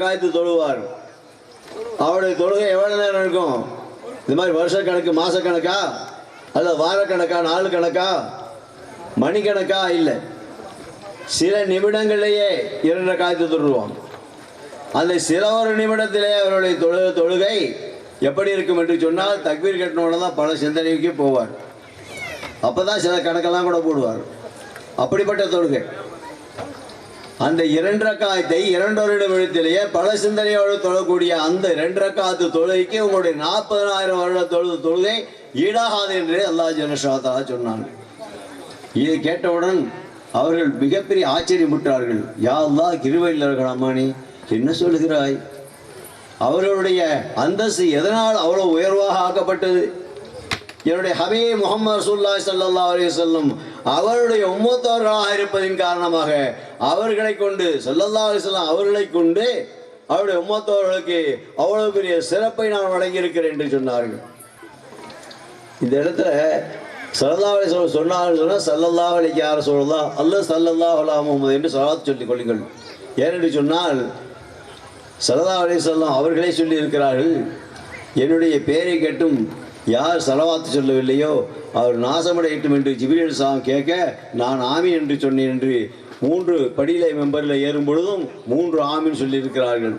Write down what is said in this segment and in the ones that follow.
காய்த்து தொழுவார். அவருடைய தொழுகை எவ்வளவு நேரம் இருக்கும்? இந்த மாதிரி வருஷ கணக்கு, மாச கணக்கா, அல்லது வார கணக்கா, நாள் கணக்கா, மணிக்கணக்கா? இல்லை, சில நிமிடங்களிலேயே 2 காய்த்து தொழுவான். அந்த சில ஒரு நிமிடத்திலே அவருடைய தொழுகை எப்படி இருக்கும் என்று சொன்னால், தக்பீர் கட்டினோட தான் பல சிந்தனைக்கு போவார். அப்பதான் சில கணக்கெல்லாம் கூட போடுவார். அப்படிப்பட்ட தொழுகை. அந்த 2 ரக்காயத்தை 2 நிமிடத்திலேயே பல சிந்தனையோடு தொழக்கூடிய அந்த 2 ரக்காத்து தொழுகைக்கு உங்களுடைய 40,000 வருட தொழுகை ஈடாகாது என்று அல்லாஹ் ஜல்லஷா தஆலா சொன்னாங்க. இதை கேட்டவுடன் அவர்கள் மிகப்பெரிய ஆச்சரியமுற்றார்கள். யா அல்லாஹ், கிருபையில் அம்மானி, என்ன சொல்கிறாய்? அவர்களுடைய அந்தஸ்து எதனால் அவ்வளவு உயர்வாக ஆக்கப்பட்டது? என்னுடைய ஹபீப் முஹம்மது ரசூலுல்லாஹி ஸல்லல்லாஹு அலைஹி வஸல்லம் அவருடைய உம்மத்தவர்களாக இருப்பதின் காரணமாக அவர்களை கொண்டு ஸல்லல்லாஹு அலைஹி வஸல்லம் அவர்களை கொண்டு அவருடைய உம்மத்தவர்களுக்கு அவ்வளவு பெரிய சிறப்பை நான் வழங்கியிருக்கிறேன் என்று சொன்னார்கள். இந்த இடத்துல ஸல்லல்லாஹு அலைஹி வஸல்லம் சொன்னார்கள், ஸல்லல்லாஹு அலைஹி ரசூலுல்லாஹ், அல்லாஹ் ஸல்லல்லாஹு அலா முஹம்மது என்று ஸலவாத் சொல்லிக் கொள்ளுங்கள். ஏனென்று சொன்னால் ஸல்லல்லாஹு அலைஹி வஸல்லம் அவர்களே சொல்லி இருக்கிறார்கள், என்னுடைய பெயரை கேட்டும் யார் ஸலவாத்து சொல்லவில்லையோ அவர் நாசமடையட்டும் என்று ஜிப்ரீல் அலைஹிஸ்ஸலாம் கேட்க, நான் ஆமீன் என்று சொன்னேன் என்று 3 படியில மெம்பரில் ஏறும் பொழுதும் 3 ஆமீன் சொல்லியிருக்கிறார்கள்.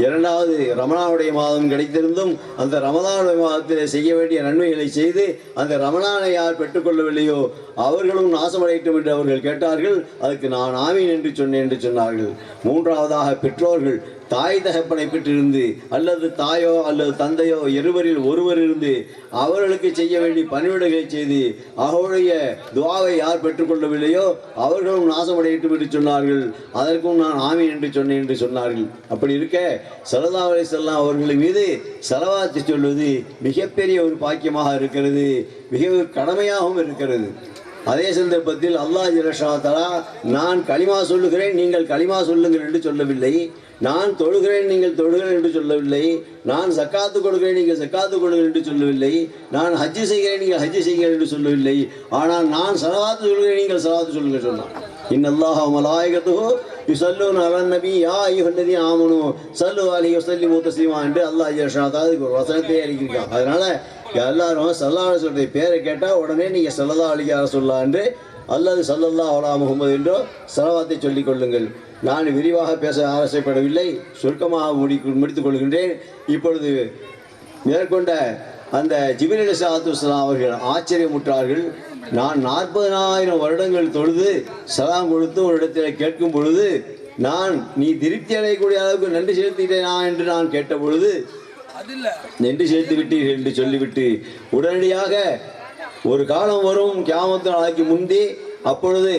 2வது ரமலானுடைய மாதம் கிடைத்திருந்தும் அந்த ரமலானுடைய மாதத்தில் செய்ய வேண்டிய நன்மைகளை செய்து அந்த ரமலானை யார் பெற்றுக்கொள்ளவில்லையோ அவர்களும் நாசமடையட்டும் என்று அவர்கள் கேட்டார்கள். அதுக்கு நான் ஆமீன் என்று சொன்னேன் என்று சொன்னார்கள். 3வதாக பெற்றோர்கள் தாய் தகப்பனை பெற்றிருந்து அல்லது தாயோ அல்லது தந்தையோ இருவரில் ஒருவர் இருந்து அவர்களுக்கு செய்ய வேண்டிய பணிவிடைகளை செய்து அவருடைய துஆவை யார் பெற்றுக்கொள்ளவில்லையோ அவர்களும் நாசமடையட்டும் என்று சொன்னார்கள். அதற்கும் நான் ஆமீன் என்று சொன்னேன் என்று சொன்னார்கள். அப்படி இருக்க ஸல்லல்லாஹு அலைஹி வஸல்லம் அவர்கள் மீது ஸலவாத்து சொல்வது மிகப்பெரிய ஒரு பாக்கியமாக இருக்கிறது, மிக கடமையாகவும் இருக்கிறது. அதே சந்தர்ப்பத்தில் அல்லாஹ் ஜல்லஷா தஆலா நான் கலிமா சொல்லுகிறேன், நீங்கள் கலிமா சொல்லுங்கள் என்று சொல்லவில்லை. நான் தொழுகிறேன், நீங்கள் தொழுகிறேன் என்று சொல்லவில்லை. நான் ஜக்காத்து கொடுக்கிறேன், நீங்கள் ஜக்காத்து கொடுங்கள் என்று சொல்லவில்லை. நான் ஹஜ்ஜு செய்கிறேன், நீங்கள் ஹஜ்ஜு செய்கிறேன் என்று சொல்லவில்லை. ஆனால் நான் ஸலவாத்து சொல்கிறேன், நீங்கள் ஸலவாத்து சொல்லுங்கள் சொன்னான். இன்னல்லாஹ வ மலாயிகத்துஹு யுஸல்லூன அலன் நபி யா அய்யுஹல்லதீன ஆமனூ ஸல்லு அலைஹி வஸல்லிமு தஸ்லீமா என்று அல்லாஹ் ஜல்லஷா தஆலா ஒரு வசனத்தை அறிவிக்கிறான். அதனால எல்லாரும் ஸல்லல்லாஹு அலைஹி வஸல்லம் பேரை கேட்டால் உடனே நீங்கள் ஸல்லல்லாஹு அலைஹி வஸல்லம் என்று அல்லது ஸல்லல்லாஹு அலா முஹம்மது என்றோ ஸலவாத்தை சொல்லிக் கொள்ளுங்கள். நான் விரிவாக பேச ஆசைப்படவில்லை, சுருக்கமாக முடித்துக் கொள்கின்றேன். இப்பொழுது மேற்கொண்ட அந்த ஜிப்ரீல் அலைஹிஸ்ஸலாத்து வஸ்ஸலாம் அவர்கள் ஆச்சரியமுற்றார்கள். நான் 40,000 வருடங்கள் தொழுது சலாம் கொடுத்து ஒரு இடத்தில் கேட்கும் பொழுது நீ திருப்தி அடையக்கூடிய அளவுக்கு நன்றி செலுத்திட்டேனா என்று நான் கேட்ட பொழுது நன்றி செலுத்தி விட்டீர்கள் என்று சொல்லிவிட்டு உடனடியாக ஒரு காலம் வரும் கியாமத்து நாளைக்கு முந்தி, அப்பொழுது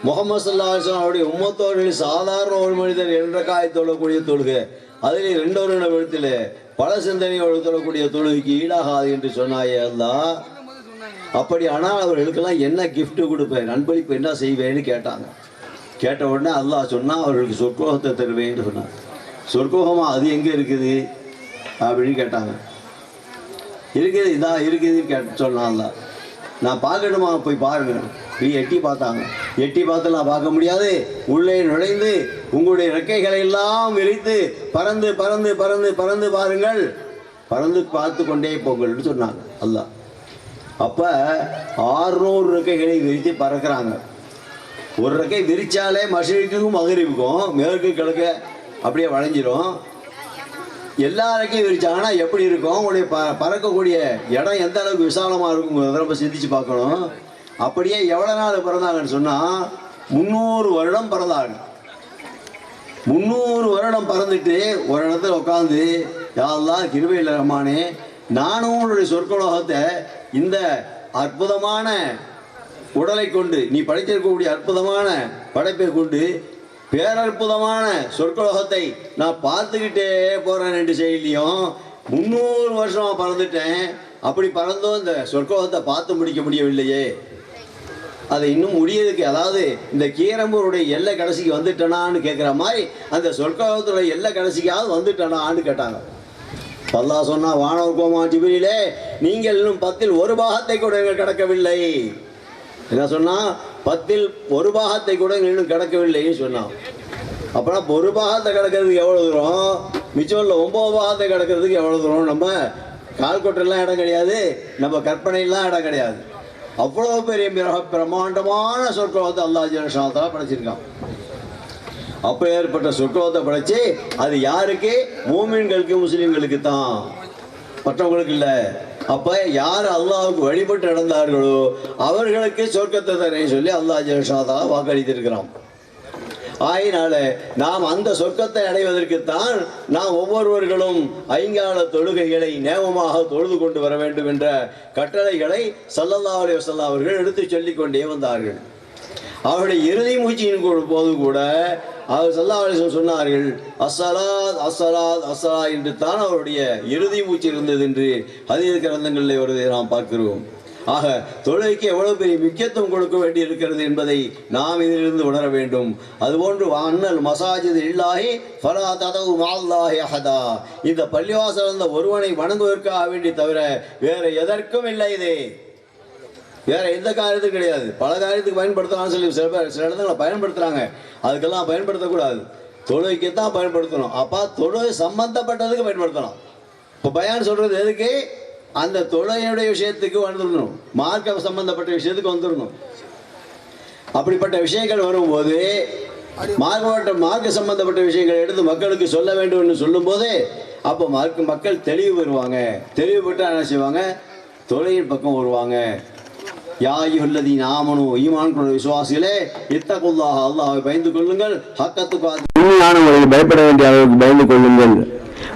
முஹம்மது ஸல்லல்லாஹு அலைஹி வஸல்லம் அவருடைய உம்மத்தோர்களில் சாதாரண ஒரு மனிதர் 2 ரக்காத் தொழக்கூடிய தொழுகை, அதில் 2 நிமிடத்தில் பல சிந்தனையோடு தொழக்கூடிய தொழுகைக்கு ஈடாகாது என்று சொன்னாயே அல்லாஹ். அப்படி ஆனால் அவர்களுக்கெல்லாம் என்ன கிஃப்ட் கொடுப்பேன், நண்பளிப்பு என்ன செய்வேன்னு கேட்டாங்க. கேட்ட உடனே அல்லாஹ் சொன்னால் அவர்களுக்கு சொர்க்கோகத்தை தருவேன்னு சொன்னார். சொர்க்கோகமா அது எங்கே இருக்குது அப்படின்னு கேட்டாங்க. இருக்குது, இதான் இருக்குதுன்னு சொன்னான் அல்லாஹ். நான் பார்க்கணுமா, போய் பாருங்க. எட்டி பார்த்தாங்க. எட்டி பார்த்து நான் பார்க்க முடியாது, உள்ளே நுழைந்து உங்களுடைய ரெக்கைகளை எல்லாம் விரித்து பறந்து பறந்து பறந்து பறந்து பாருங்கள், பறந்து பார்த்து கொண்டே போங்கள்னு சொன்னாங்க அல்லாஹ். அப்போ 600 ரெக்கைகளை விரித்து பறக்கிறாங்க. ஒரு ரெக்கை விரிச்சாலே மஷ்ரிக்குக்கும் மக்ரிபுக்கும் மேற்கு கிழக்கு அப்படியே வளைஞ்சிரும். எல்லா ரெக்கையும் விரிச்சாங்கன்னா எப்படி இருக்கும்? உங்களுடைய பறக்கக்கூடிய இடம் எந்த அளவுக்கு விசாலமாக இருக்கும் நம்ம சிந்திச்சு பார்க்கணும். அப்படியே எவ்வளோ நாள் பிறந்தாங்கன்னு சொன்னால் 300 வருடம் பிறந்தாங்க. 300 வருடம் பறந்துட்டு ஒரு இடத்துல உட்காந்து, யா அல்லாஹ் கிருபையில் ரஹ்மானே, நானும் உன்னுடைய சொர்க்கலோகத்தை இந்த அற்புதமான உடலை கொண்டு, நீ படைத்திருக்கக்கூடிய அற்புதமான படைப்பை கொண்டு பேரற்புதமான சொர்க்கலோகத்தை நான் பார்த்துக்கிட்டே போகிறேன் என்று செய்யலையும் 300 வருஷமாக பறந்துட்டேன். அப்படி பறந்தும் இந்த சொர்க்கலோகத்தை பார்த்து முடிக்க முடியவில்லையே, அதை இன்னும் முடியறதுக்கு, அதாவது இந்த கீரம்பூருடைய எல்லை கடைசிக்கு வந்துட்டனான்னு கேட்குற மாதிரி அந்த சொர்க்கலோகத்துடைய எல்லை கடைசிக்காவது வந்துட்டனான்னு கேட்டாங்க. அல்லாஹ் சொன்னா, வானவர் கோமா ஜிப்ரீலே, நீங்கள் இன்னும் 10ல் 1 பாகத்தை கூட எங்கள் கிடக்கவில்லை. என்ன சொன்னா, 10ல் 1 பாகத்தை கூட இன்னும் கிடக்கவில்லைன்னு சொன்னான். அப்போனா ஒரு பாகத்தை கிடக்கிறதுக்கு எவ்வளோ தூரம், மிச்சம் உள்ள 9 பாகத்தை கிடக்கிறதுக்கு எவ்வளோ தூரம். நம்ம கால்கொட்டெல்லாம் இடம் கிடையாது, நம்ம கற்பனையெல்லாம் இடம் கிடையாது. அவ்வளோ பெரிய பிரம்மாண்டமான சொர்க்கத்தை அல்லாஹ் ஜல்ஷானஹு படைச்சிருக்கான். அப்போ ஏற்பட்ட சொர்க்கத்தை படைச்சு அது யாருக்கு? மூமின்களுக்கு, முஸ்லீம்களுக்கு தான், மற்றவங்களுக்கு இல்லை. அப்போ யார் அல்லாஹ்வுக்கு வழிபட்டு நடந்தார்களோ அவர்களுக்கு சொர்க்கத்தை தரேன்னு சொல்லி அல்லாஹ் ஜல்ஷானஹு வாக்களித்திருக்கிறான். ஆயினால நாம் அந்த சொர்க்கத்தை அடைவதற்குத்தான் நாம் ஒவ்வொருவர்களும் ஐங்கால தொழுகைகளை நேமமாக தொழுது கொண்டு வர வேண்டும் என்ற கட்டளைகளை ஸல்லல்லாஹு அலைஹி வஸல்லம் அவர்கள் எடுத்து சொல்லிக் கொண்டே வந்தார்கள். அவருடைய இறுதி மூச்சின் போது கூட அவர் ஸல்லல்லாஹு அலைஹி வஸல்லம் சொன்னார்கள், அஸ்ஸலாத் அஸ்ஸலாத் அஸ்ஸலா என்று தான் அவருடைய இறுதி மூச்சு இருந்தது என்று ஹதீஸ் கிரந்தங்களில் வருவதை நாம் பார்க்கிறோம். ஆக தொழுகைக்கு எவ்வளவு பெரிய முக்கியத்துவம் கொடுக்க வேண்டி இருக்கிறது என்பதை நாம் இதிலிருந்து உணர வேண்டும். அதுபோன்று அன்னல் மசாஜித் இல்லாஹி ஃபலா ததவு மஅல்லாஹி அஹதா, இந்த பள்ளிவாசல் அந்த ஒருவனை வணங்குவதற்காக வேண்டி தவிர வேற எதற்கும் இல்லை. இது வேற எந்த காரியத்துக்கும் கிடையாது. பல காரியத்துக்கு பயன்படுத்தலாம்னு சொல்லி சில இடத்துல பயன்படுத்துறாங்க. அதுக்கெல்லாம் பயன்படுத்தக்கூடாது, தொழுகைக்கு தான் பயன்படுத்தணும். அப்போ தொழுகை சம்பந்தப்பட்டதுக்கு பயன்படுத்தலாம். இப்போ பயான் சொல்றது எதுக்கு? அந்த தொழுகையுடைய விஷயத்துக்கு வந்துடணும், மார்க்க சம்பந்தப்பட்ட விஷயத்துக்கு வந்துடணும். அப்படிப்பட்ட விஷயங்கள் வரும்போது மார்க்க சம்பந்தப்பட்ட விஷயங்களை எடுத்து மக்களுக்கு சொல்ல வேண்டும் என்று சொல்லும் போது அப்போ மக்கள் தெளிவு பெறுவாங்க. தெளிவு பெற்று என்ன செய்வாங்க? தொழுகையின் பக்கம் வருவாங்க. யா அய்யுஹல்லதீன ஆமனூ, ஈமான் கொண்ட விசுவாசிகளே, இத்தகுல்லாஹ, அல்லாஹ்வை பயந்து கொள்ளுங்கள், ஹக்கத்துகாத், உண்மையான முறையில் பயப்பட வேண்டிய அளவுக்கு பயந்து கொள்ளுங்கள்.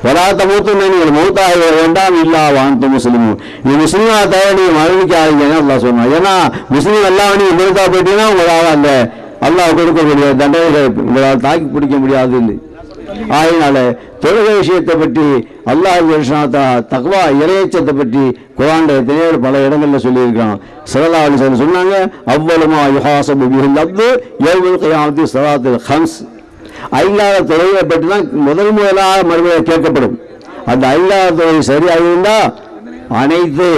வலா தமூத்துன்ன, நீங்கள் மௌத்தாக வேண்டாம் இல்லா வஅன்தும் முஸ்லிமூன், நீ முஸ்லீமாக தவிர நீங்கள் மரணிக்காதீங்கன்னு அல்லாஹ் சொன்னான். ஏன்னா முஸ்லீம் எல்லாம் நீ மௌத்தா போயிட்டீங்கன்னா உங்களால் அந்த அல்லாஹ் கொடுக்கக்கூடிய தண்டனைகளை உங்களால் தாக்கி பிடிக்க முடியாதுன்னு. ஆயினால தொழுகை விஷயத்தை பற்றி அல்லாஹ் தக்வா இறையச்சத்தை பற்றி குர்ஆன்ல எத்தனையோ பல இடங்களில் சொல்லியிருக்கான். ஸல்லல்லாஹு அலைஹி வஸல்லம் சொன்னாங்க, அவ்வளமா யுஹாஸபு பிஹில் அப்து யௌமல் கியாமத்தி ஸலாத்துல் ஹம்ஸ், ஐந்தாத தொழுகையை பற்றி தான் முதலாக மறுபடியும் கேட்கப்படும். அந்த ஐந்தாத தொழுகை சரியாக இருந்தால் அனைத்து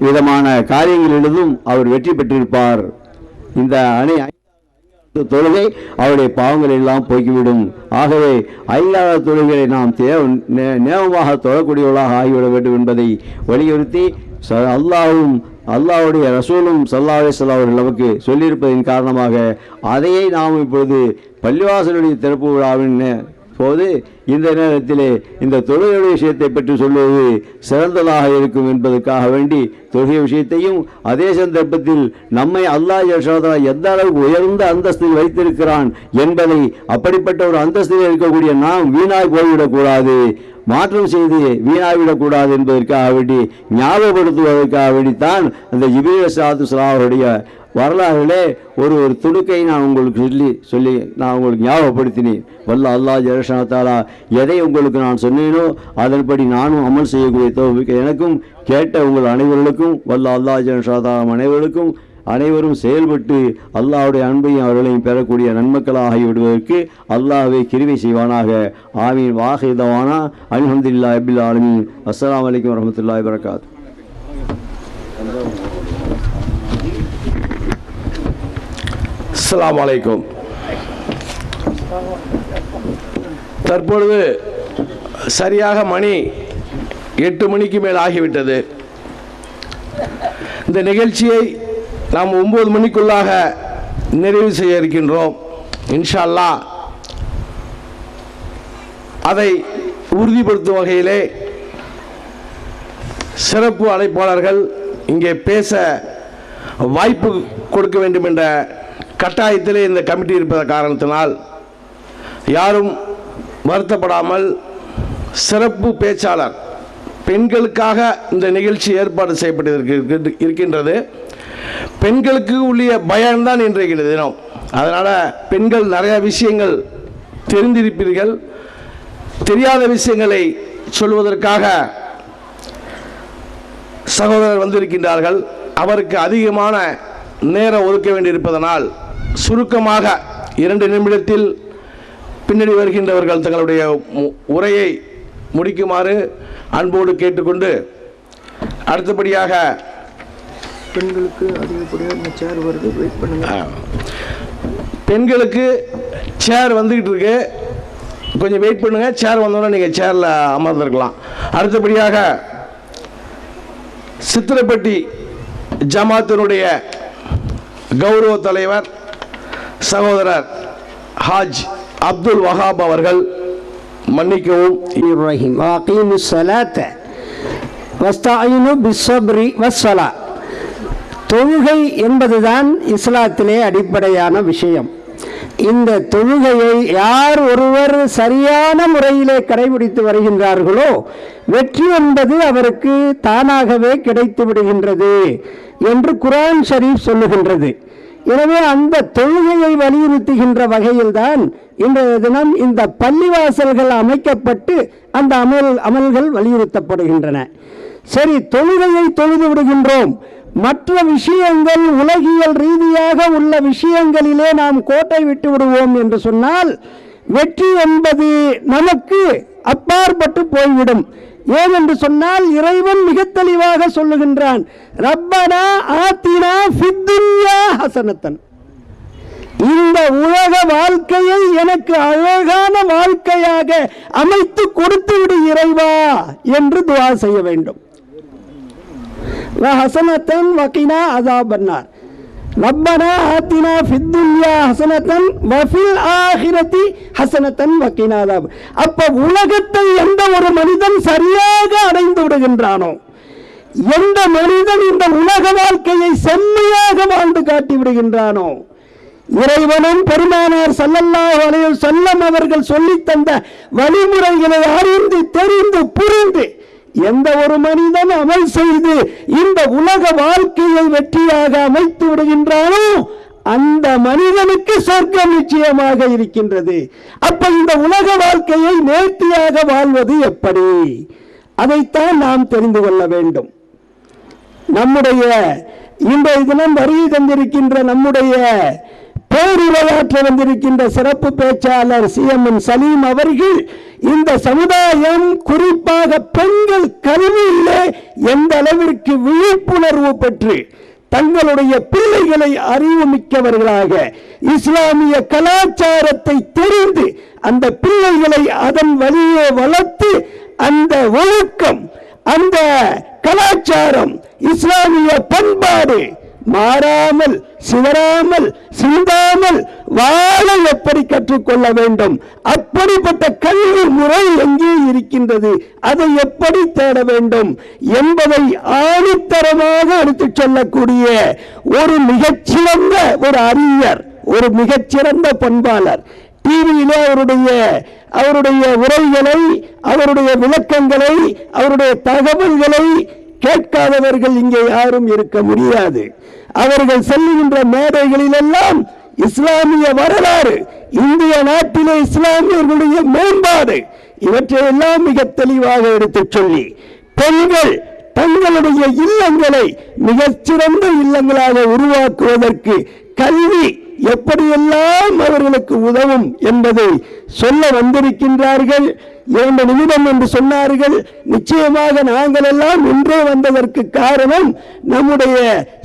விதமான காரியங்களிலும் அவர் வெற்றி பெற்றிருப்பார். இந்த தொழுகை அவருடைய பாவங்கள் எல்லாம் போக்கிவிடும். ஆகவே ஐந்தாவது தொழுகையை நாம் நேமமாக தொழக்கூடியவர்களாக ஆகிவிட வேண்டும் என்பதை வலியுறுத்தி அல்லாஹ்வும் அல்லாஹ்வுடைய ரசூலும் ஸல்லல்லாஹு அலைஹி வஸல்லம் அவர்கள் நமக்கு சொல்லியிருப்பதன் காரணமாக அதையே நாம் இப்பொழுது பள்ளிவாசலுடைய திறப்பு விழாவின் போது இந்த நேரத்திலே இந்த தொழுகையுடைய விஷயத்தை பற்றி சொல்வது சிறந்ததாக இருக்கும் என்பதற்காக வேண்டி தொழுகை விஷயத்தையும் அதே சந்தர்ப்பத்தில் நம்மை அல்லாஹ் ஜல்ஷானஹு எந்த அளவுக்கு உயர்ந்த அந்தஸ்தில் வைத்திருக்கிறான் என்பதை, அப்படிப்பட்ட ஒரு அந்தஸ்தில் இருக்கக்கூடிய நாம் வீணாய் போய்விடக்கூடாது, மாற்றம் செய்து வீணாய்விடக்கூடாது என்பதற்காக வேண்டி ஞாபகப்படுத்துவதற்காக வேண்டித்தான் அந்த ஜிப்ரீல் அலைஹிஸ்ஸலாம் அவருடைய வரலாறுகளே ஒரு துணுக்கை நான் உங்களுக்கு சொல்லி நான் உங்களுக்கு ஞாபகப்படுத்தினேன். வல்ல அல்லாஹ் ஜல்ஷானஹு தஆலா எதை உங்களுக்கு நான் சொன்னேனோ அதன்படி நானும் அமல் செய்யக்கூடிய தௌஃபீக் எனக்கும் கேட்ட உங்கள் அனைவர்களுக்கும் வல்ல அல்லாஹ் ஜல்ஷானஹு தஆலா அனைவருக்கும் அனைவரும் செயல்பட்டு அல்லாஹ்வுடைய அன்பையும் அவர்களையும் பெறக்கூடிய நன்மக்களாக ஆகிவிடுவதற்கு அல்லாஹ்வே கிருபை செய்வானாக. ஆமீன். வாஹிர் தவானா அல்ஹம்துலில்லாஹி ரப்பில் ஆலமீன். அஸ்ஸலாமு அலைக்கும் வரஹ்மத்துல்லாஹி வபரகாத்துஹு. அஸ்ஸலாமு அலைக்கும். தற்பொழுது சரியாக மணி 8 மணிக்கு மேல் ஆகிவிட்டது. இந்த நிகழ்ச்சியை நாம் 9 மணிக்குள்ளாக நிறைவு செய்ய இருக்கின்றோம். இன்ஷா அல்லாஹ் அதை உறுதிப்படுத்தும் வகையிலே சிறப்பு அழைப்பாளர்கள் இங்கே பேச வாய்ப்பு கொடுக்க வேண்டும் என்ற கட்டாயத்திலே இந்த கமிட்டி இருப்பத காரணத்தினால் யாரும் வருத்தப்படாமல் சிறப்பு பேச்சாளர் பெண்களுக்காக இந்த நிகழ்ச்சி ஏற்பாடு செய்யப்பட்டு இருக்கின்றது. பெண்களுக்கு உள்ள பயம்தான் இன்றைய தினம். அதனால் பெண்கள் நிறைய விஷயங்கள் தெரிந்திருப்பீர்கள். தெரியாத விஷயங்களை சொல்வதற்காக சகோதரர் வந்திருக்கின்றார்கள். அவருக்கு அதிகமான நேரம் ஒதுக்க வேண்டியிருப்பதனால் சுருக்கமாக 2 நிமிடத்தில் பின்னாடி வருகின்றவர்கள் தங்களுடைய உரையை முடிக்குமாறு அன்போடு கேட்டுக்கொண்டு, அடுத்தபடியாக பெண்களுக்கு அதிகப்படியாக சேர் வருது, வெயிட் பண்ணுங்க. பெண்களுக்கு சேர் வந்துக்கிட்டு இருக்கு, கொஞ்சம் வெயிட் பண்ணுங்கள். சேர் வந்தோடனே நீங்கள் சேரில் அமர்ந்திருக்கலாம். அடுத்தபடியாக சித்திரப்பட்டி ஜமாத்தினுடைய கௌரவ தலைவர் சகோதரர் ஹாஜ் அப்துல் வஹாப் அவர்கள், மன்னிக்கவும், இப்ராஹிம் வாகீமுஸ் ஸலாத்த வஸ்தஈனு பிஸ்ஸப்ரி வஸ்ஸலா. தொழுகை என்பதுதான் இஸ்லாத்திலே அடிப்படையான விஷயம். இந்த தொழுகையை யார் ஒருவர் சரியான முறையிலே கடைபிடித்து வருகின்றார்களோ வெற்றி என்பது அவருக்கு தானாகவே கிடைத்து விடுகின்றது என்று குர்ஆன் ஷரீஃப் சொல்லுகின்றது. எனவே அந்த தொழுகையை வலியுறுத்துகின்ற வகையில்தான் இன்றைய தினம் இந்த பள்ளிவாசல்கள் அமைக்கப்பட்டு அந்த அமல்கள் வலியுறுத்தப்படுகின்றன. சரி, தொழுகையை தொழுது விடுகின்றோம், மற்ற விஷயங்கள் உலகியல் ரீதியாக உள்ள விஷயங்களிலே நாம் கோட்டை விட்டு விடுவோம் என்று சொன்னால் வெற்றி என்பது நமக்கு அப்பாற்பட்டு போய்விடும். ஏனென்று சொன்னால் இறைவன் மிக தெளிவாக சொல்லுகின்றான், ரப்பனா ஆத்தினா ஃபித்துன்யா ஹஸனத்தன், இந்த உலக வாழ்க்கையை எனக்கு அழகான வாழ்க்கையாக அமைத்து கொடுத்து விடு இறைவா என்று துஆ செய்ய வேண்டும். ஹஸனத்தன் வகினா அஸாபன்னார், ரப்பனா ஆத்தினா ஃபித்துன்யா ஹஸனத்தன் வஃபில் ஆகிரத்தி ஹஸனத்தன் வகினா அஸாப். அப்ப உலகத்தை எந்த ஒரு மனிதன் சரியாக அடைந்து விடுகின்றானோ, எந்த மனிதன் இந்த உலக வாழ்க்கையை செம்மையாக வாழ்ந்து காட்டி விடுகின்றானோ, இறைவனும் பெருமானார் ஸல்லல்லாஹு அலைஹி வஸல்லம் அவர்கள் சொல்லித் தந்த வழிமுறைகளை அறிந்து தெரிந்து புரிந்து எந்த ஒரு மனிதன் அமல் செய்து இந்த உலக வாழ்க்கையை வெற்றியாக அமைத்து விடுகின்றானோ அந்த மனிதனுக்கு சொர்க்கம் நிச்சயமாக இருக்கின்றது. அப்ப இந்த உலக வாழ்க்கையை நேர்த்தியாக வாழ்வது எப்படி, அதைத்தான் நாம் தெரிந்து கொள்ள வேண்டும். நம்முடைய இன்றைய தினம் வருகை தந்திருக்கின்ற நம்முடைய பேருரையாற்ற வந்திருக்கின்ற சிறப்பு பேச்சாளர் CMN சலீம் அவர்கள் இந்த சமுதாயம், குறிப்பாக பெண்கள் கல்வியிலே எந்த அளவிற்கு விழிப்புணர்வு பெற்று தங்களுடைய பிள்ளைகளை அறிவு மிக்கவர்களாக இஸ்லாமிய கலாச்சாரத்தை தெரிந்து அந்த பிள்ளைகளை அதன் வழியே வளர்த்து அந்த ஒழுக்கம், அந்த கலாச்சாரம், இஸ்லாமிய பண்பாடு மாறாமல் சிதறாமல் சிந்தாமல் வாழ எப்படி கற்றுக்கொள்ள வேண்டும், அப்படிப்பட்ட கல்வி முறை எங்கே இருக்கின்றது, அதை எப்படி தேட வேண்டும் என்பதை ஆணித்தரமாக எடுத்துச் சொல்லக்கூடிய ஒரு மிகச்சிறந்த ஒரு அறிஞர், ஒரு மிகச்சிறந்த பண்பாளர். டிவியிலே அவருடைய உரைகளை, அவருடைய விளக்கங்களை, அவருடைய தகவல்களை கேட்காதவர்கள் இங்கே யாரும் இருக்க முடியாது. அவர்கள் செல்லுகின்ற மேடைகளிலெல்லாம் இஸ்லாமிய வரலாறு, இந்திய நாட்டிலே இஸ்லாமியர்களுடைய மேம்பாடு, இவற்றையெல்லாம் மிக தெளிவாக எடுத்துச் சொல்லி பெண்கள் தங்களுடைய இல்லங்களை மிகச்சிறந்த இல்லங்களாக உருவாக்குவதற்கு கல்வி எப்படியெல்லாம் அவர்களுக்கு உதவும் என்பதை சொல்ல வந்திருக்கின்றார்கள். 2 நிமிடம் என்று சொன்னார்கள். நிச்சயமாக நாங்கள் எல்லாம் இன்றே வந்ததற்கு காரணம் நம்முடைய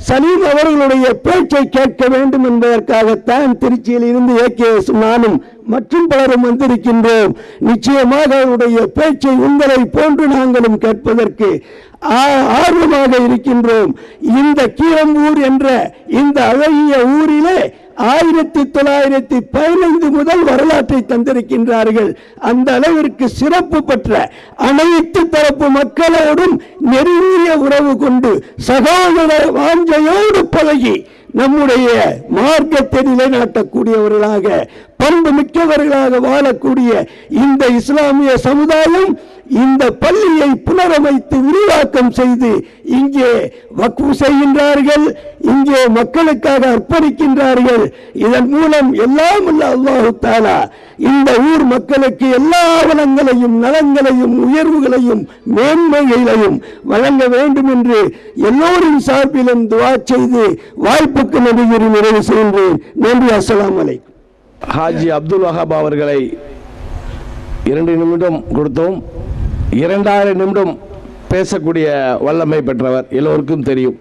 சலீம் அவர்களுடைய பேச்சை கேட்க வேண்டும் என்பதற்காகத்தான் திருச்சியில் இருந்து AKS நானும் மற்றும் பலரும் வந்திருக்கின்றோம். நிச்சயமாக அவருடைய பேச்சை உங்களை போன்று நாங்களும் கேட்பதற்கு ஆர்வமாக இருக்கின்றோம். இந்த கீரம்பூர் என்ற இந்த அழகிய ஊரிலே 1915 முதல் வரலாற்றை தந்திருக்கின்றார்கள். அந்த அளவிற்கு சிறப்பு பெற்ற அனைத்து தரப்பு மக்களோடும் நெருங்கிய உறவு கொண்டு சகோதர வாஞ்சையோடு பழகி நம்முடைய மார்க்கத்தை நிலைநாட்டக்கூடியவர்களாக, பண்பு மிக்கவர்களாக வாழக்கூடிய இந்த இஸ்லாமிய சமுதாயம் இந்த பள்ளியை புனரமைத்து விரிவாக்கம் செய்து இங்கே வக்ஃப் செய்கின்றார்கள், இங்கே மக்களுக்காக அர்ப்பணிக்கின்றார்கள். இதன் மூலம் எல்லாம் உள்ள அல்லாஹ் தஆலா இந்த ஊர் மக்களுக்கு எல்லா வளங்களையும் நலங்களையும் உயர்வுகளையும் மேன்மைகளையும் வழங்க வேண்டும் என்று எல்லோரின் சார்பிலும் துஆ செய்து வாய்ப்புக்கு நன்றி கூறி நிறைவு செய்கின்றேன். நன்றி. அஸ்ஸலாமு அலைக்கும். ஹாஜி அப்துல் வஹாப் அவர்களை 2 நிமிடம் கொடுத்தோம். 2000 நிமிடம் பேசக்கூடிய வல்லமை பெற்றவர் எல்லோருக்கும் தெரியும்.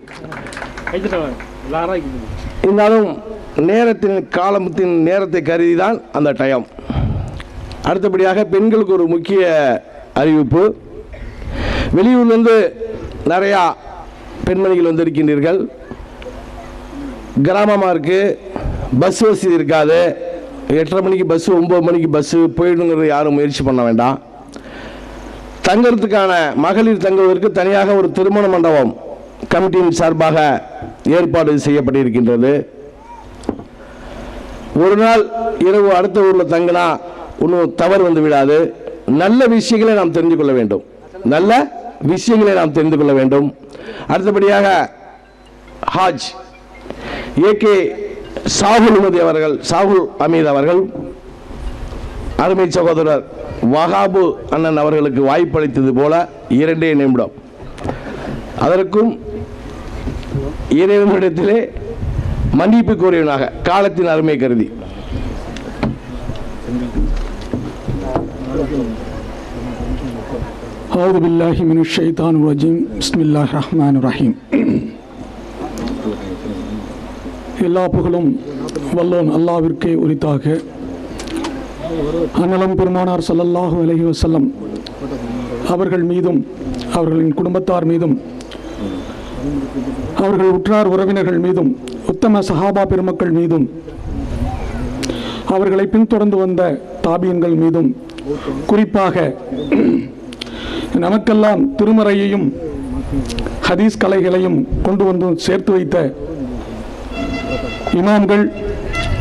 இருந்தாலும் காலத்தின் நேரத்தை கருதி தான் அந்த டைம். அடுத்தபடியாக பெண்களுக்கு ஒரு முக்கிய அறிவிப்பு. வெளியூர்லேருந்து நிறையா பெண்மணிகள் வந்திருக்கின்றீர்கள். கிராமமாக இருக்குது, பஸ் வசதி இருக்காது. 8:30 மணிக்கு பஸ்ஸு, 9 மணிக்கு பஸ்ஸு போயிடுங்கிறது யாரும் முயற்சி பண்ண வேண்டாம். தங்கிறதுக்கான மகளிர் தங்குவதற்கு தனியாக ஒரு திருமண மண்டபம் கமிட்டியின் சார்பாக ஏற்பாடு செய்யப்பட்டிருக்கின்றது. ஒரு நாள் இரவு அடுத்த ஊரில் தங்கினா ஒன்றும் தவறு வந்து விடாது. நல்ல விஷயங்களை நாம் தெரிந்து கொள்ள வேண்டும், நல்ல விஷயங்களை நாம் தெரிந்து கொள்ள வேண்டும். அடுத்தபடியாக ஹாஜ் ஏகே சாகுல் அமீத் அவர்கள், அருமை சகோதரர் வஹாபு அண்ணன் அவர்களுக்கு வாய்ப்பளித்தது போல 2 நிமிடம் அதற்கும் இறைவனிடத்திலே மன்னிப்பு கோரியவனாக காலத்தின் அருமை கருதி. அஊது பில்லாஹி மினஷ் ஷைத்தானிர் ரஜீம். பிஸ்மில்லாஹிர் ரஹ்மானிர் ரஹீம். எல்லா புகழும் வல்லோன் அல்லாஹ்விற்கே உரித்தாக. அன்னலம் பெருமானார் ஸல்லல்லாஹு அலைஹி வஸல்லம் அவர்கள் மீதும் அவர்களின் குடும்பத்தார் மீதும் அவர்கள் உற்றார் உறவினர்கள் மீதும் உத்தம சஹாபா பெருமக்கள் மீதும் அவர்களை பின்தொடர்ந்து வந்த தாபியன்கள் மீதும் குறிப்பாக நமக்கெல்லாம் திருமறையையும் ஹதீஸ் கலைகளையும் கொண்டு வந்து சேர்த்து வைத்த இமாம்கள்,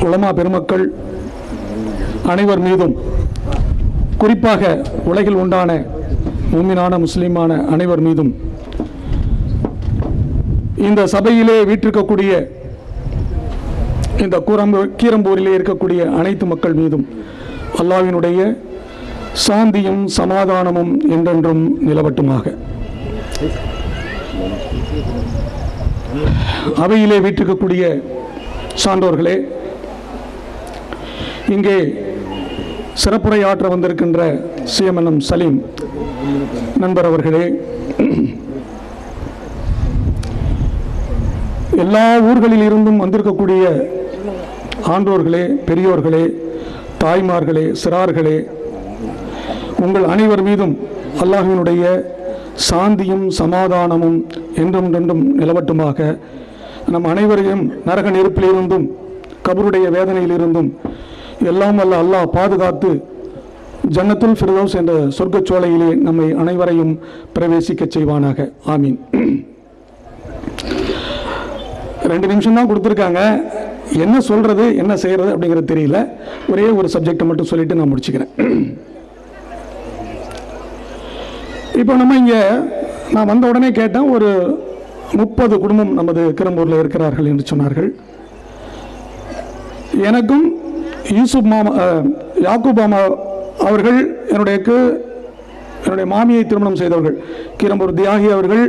உலமா பெருமக்கள் அனைவர் மீதும், குறிப்பாக உலகில் உண்டான மூமினான முஸ்லிமான அனைவர் மீதும், இந்த சபையிலே வீற்றிருக்கக்கூடிய இந்த கீரம்பூரிலே இருக்கக்கூடிய அனைத்து மக்கள் மீதும் அல்லாஹ்வினுடைய சாந்தியும் சமாதானமும் என்றென்றும் நிலவட்டுமாக. அவையிலே வீற்றிருக்கக்கூடிய சான்றோர்களே, இங்கே சிறப்புரையாற்ற வந்திருக்கின்ற சிஎம்என்எம் சலீம் நண்பர் அவர்களே, எல்லா ஊர்களில் இருந்தும் வந்திருக்கக்கூடிய ஆண்டோர்களே, பெரியோர்களே, தாய்மார்களே, சிறார்களே, உங்கள் அனைவர் மீதும் அல்லாஹ்வினுடைய சாந்தியும் சமாதானமும் என்றும் நிலவட்டுமாக. நம் அனைவரையும் நரக நெருப்பிலிருந்தும் கபருடைய வேதனையிலிருந்தும் எல்லாம் வல்ல அல்லாஹ் பாதுகாத்து ஜன்னத்துல் ஃபிர்தௌஸ் என்ற சொர்க்கச் சோலையிலே நம்மை அனைவரையும் பிரவேசிக்க செய்வானாக. ஆமீன். 2 நிமிஷம் தான் கொடுத்துருக்காங்க. என்ன சொல்றது என்ன செய்யறது அப்படிங்கிறது தெரியல. ஒரே ஒரு சப்ஜெக்டை மட்டும் சொல்லிட்டு நான் முடிச்சுக்கிறேன். இப்போ நம்ம இங்கே நான் வந்த உடனே கேட்டேன், ஒரு 30 குடும்பம் நமது கிரம்பூரில் இருக்கிறார்கள் என்று சொன்னார்கள். எனக்கும் யாக்கூப் மாமா அவர்கள் என்னுடைய மாமியை திருமணம் செய்தவர்கள். கிரம்பூர் தியாகி அவர்கள்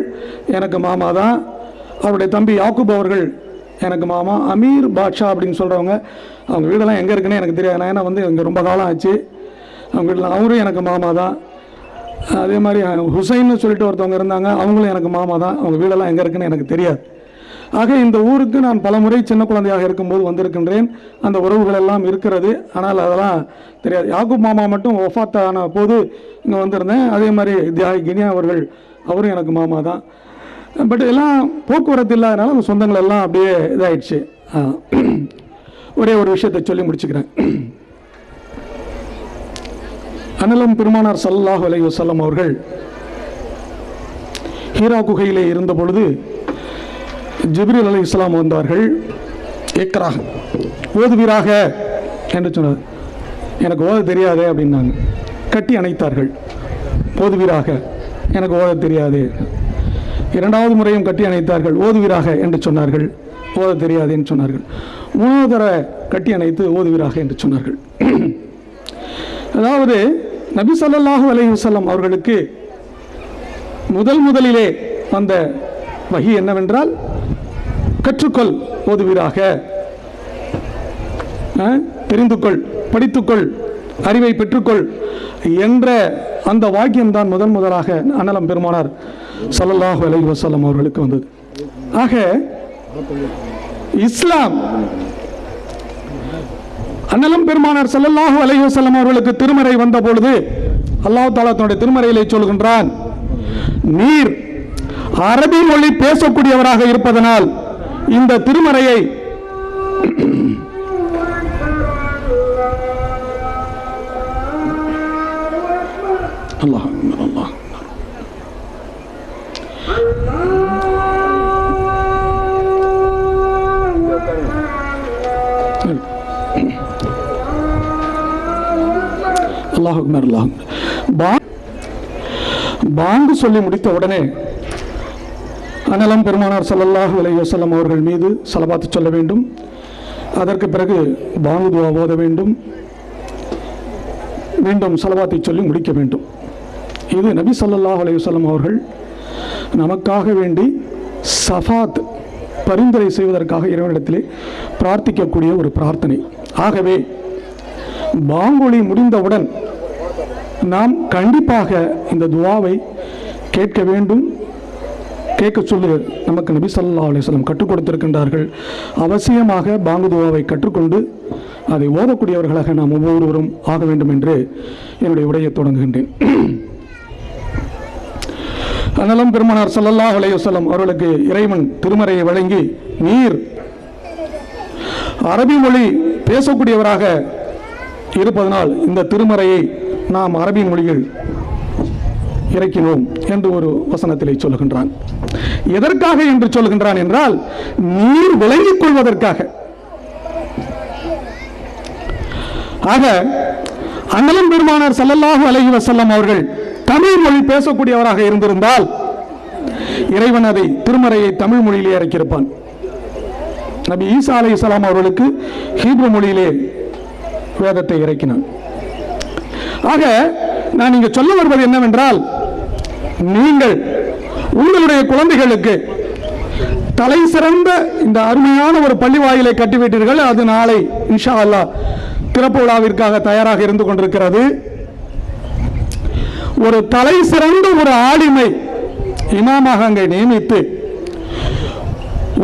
எனக்கு மாமா தான். அவருடைய தம்பி யாக்கூப் அவர்கள் எனக்கு மாமா. அமீர் பாட்ஷா அப்படின்னு சொல்கிறவங்க, அவங்க வீடெல்லாம் எங்கே இருக்குன்னு எனக்கு தெரியாது. ஏன்னா இங்கே ரொம்ப காலம் ஆச்சு. அவங்க வீட்டில் அவரும் எனக்கு மாமா தான். அதே மாதிரி ஹுசைன்னு சொல்லிட்டு ஒருத்தவங்க இருந்தாங்க, அவங்களும் எனக்கு மாமா தான். அவங்க வீடெல்லாம் எங்கே இருக்குன்னு எனக்கு தெரியாது. ஆக இந்த ஊருக்கு நான் பல முறை சின்ன குழந்தையாக இருக்கும்போது வந்திருக்கின்றேன். அந்த உறவுகள் எல்லாம் இருக்கிறது, ஆனால் அதெல்லாம் தெரியாது. யாக்கூப் மாமா மட்டும் ஒஃபாத்தான போது இங்கே வந்திருந்தேன். அதே மாதிரி தியாகி கினியா அவர்கள், அவரும் எனக்கு மாமா தான். பட் எல்லாம் போக்குவரத்து இல்லாதனால அந்த சொந்தங்கள் எல்லாம் அப்படியே இதாகிடுச்சு. ஒரே ஒரு விஷயத்தை சொல்லி முடிச்சுக்கிறேன். அன்னலம் பெருமானார் ஸல்லல்லாஹு அலைஹி வஸல்லம் அவர்கள் ஹீரா குகையிலே இருந்த பொழுது ஜிப்ரீல் அலைஹிஸ்ஸலாம் வந்தார்கள். இக்ரா, ஓதுவீராக என்று சொன்னார். எனக்கு ஓத தெரியாதே அப்படின்னாங்க. கட்டி அணைத்தார்கள். ஓதுவீராக, எனக்கு ஓத தெரியாதே. 2வது முறையும் கட்டி அணைத்தார்கள். ஓதுவீராக என்று சொன்னார்கள். ஓத தெரியாது என்று சொன்னார்கள். 3வது தடவை கட்டி அணைத்து ஓதுவீராக என்று சொன்னார்கள். அதாவது நபி ஸல்லல்லாஹு அலைஹி வஸல்லம் அவர்களுக்கு முதலிலே வந்த வஹி என்னவென்றால், கற்றுக்கொள், ஓதுவீராக, தெரிந்துகொள், படித்துக்கொள், அறிவை பெற்றுக்கொள் என்ற அந்த வாக்கியம்தான் முதலாக அன்னலம் பெருமானார் ஸல்லல்லாஹு அலைஹி வஸல்லம் அவர்களுக்கு வந்தது. ஆக இஸ்லாம் அண்ணலம் பெருமானார் ஸல்லல்லாஹு அலைஹி வஸல்லம் அவர்களுக்கு திருமறை வந்த பொழுது அல்லாஹ் தஆலா தன்னுடைய திருமறையிலே சொல்கின்றான், நீர் அரபி மொழி பேசக்கூடியவராக இருப்பதனால் இந்த திருமறையை அல்லாஹ் அல்லாஹ் அல்லாஹ் அக்பர் அல்லாஹ் பாங்கு சொல்லி முடித்த உடனே அண்ணலம் பெருமானார் ஸல்லல்லாஹு அலைஹி வஸல்லம் அவர்கள் மீது ஸலவாத்து சொல்ல வேண்டும். அதற்கு பிறகு பாங்கு துஆ ஓத வேண்டும். மீண்டும் ஸலவாத்தை சொல்லி முடிக்க வேண்டும். இது நபி ஸல்லல்லாஹு அலைஹி வஸல்லம் அவர்கள் நமக்காக வேண்டி ஷஃபாத் பரிந்துரை செய்வதற்காக இறைவனிடத்திலே பிரார்த்திக்கக்கூடிய ஒரு பிரார்த்தனை. ஆகவே பாங்கொலி முடிந்தவுடன் நாம் கண்டிப்பாக இந்த துஆவை கேட்க வேண்டும். கேட்க சொல்லி நமக்கு நபி ஸல்லல்லாஹு அலைஹி வஸல்லம் கற்றுக் கொடுத்திருக்கின்றார்கள். அவசியமாக பாங்கு துஆவை கற்றுக்கொண்டு அதை ஓதக்கூடியவர்களாக நாம் ஒவ்வொருவரும் ஆக வேண்டும் என்று என்னுடைய உரையை தொடங்குகின்றேன். அண்ணலம் பெருமானார் ஸல்லல்லாஹு அலைஹி வஸல்லம் அவர்களுக்கு இறைவன் திருமறையை வழங்கி, நீர் அரபி மொழி பேசக்கூடியவராக இருப்பதனால் இந்த திருமறையை நாம் அரபி மொழியில் இறக்கினோம் என்று ஒரு வசனத்திலே சொல்லுகின்றான். எதற்காக என்று சொல்லுகின்றான் என்றால், நீர் விளங்கிக் கொள்வதற்காக. ஆக அண்ணலம் பெருமானார் ஸல்லல்லாஹு அலைஹி வஸல்லம் அவர்கள் தமிழ் மொழி பேசக்கூடியவராக இருந்திருந்தால் இறைவன் அதை திருமறையை தமிழ் மொழியிலே இறக்கியிருப்பான். நபி ஈசா அலைஹிஸ்ஸலாம் அவர்களுக்கு ஹீப்ரு மொழியிலே வேதத்தை இறக்கினான். ஆக நான் இங்கு சொல்ல வருவது என்னவென்றால், நீங்கள் உங்களுடைய குழந்தைகளுக்கு தலை சிறந்த இந்த அருமையான ஒரு பள்ளி வாயிலை கட்டிவிட்டீர்கள். அது நாளை இன்ஷா அல்லாஹ் திறப்பு விழாவிற்காக தயாராக இருந்து கொண்டிருக்கிறது. ஒரு தலை சிறந்த ஒரு ஆலிமை இமாமாக அங்கே நியமித்து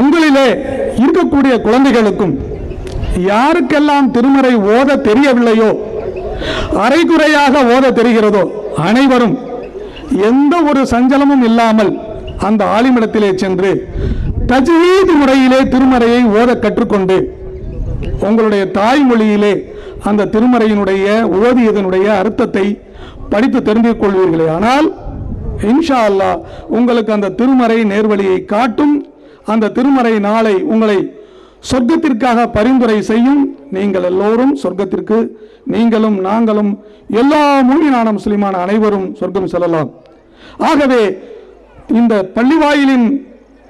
உங்களிலே இருக்கக்கூடிய குழந்தைகளுக்கும் யாருக்கெல்லாம் திருமறை ஓத தெரியவில்லையோ, அரைகுறையாக ஓத தெரிகிறதோ, அனைவரும் எந்த ஒரு சஞ்சலமும் இல்லாமல் அந்த ஆலிமிடத்திலே சென்று தஜ்வீத் முறையிலே திருமறையை ஓத கற்றுக்கொண்டு உங்களுடைய தாய்மொழியிலே அந்த திருமறையினுடைய ஓதியதனுடைய அர்த்தத்தை படித்து தெரிந்து கொள்வீர்களே ஆனால் இன்ஷா அல்லாஹ் உங்களுக்கு அந்த திருமறை நேர்வழியை காட்டும். அந்த திருமறை நாளை உங்களை சொர்க்கத்திற்காக பரிந்துரை செய்யும். நீங்கள் எல்லோரும் சொர்க்கத்திற்கு, நீங்களும் நாங்களும் எல்லா மூமினான முஸ்லிமான அனைவரும் சொர்க்கம் செல்லலாம். ஆகவே இந்த பள்ளிவாயிலின்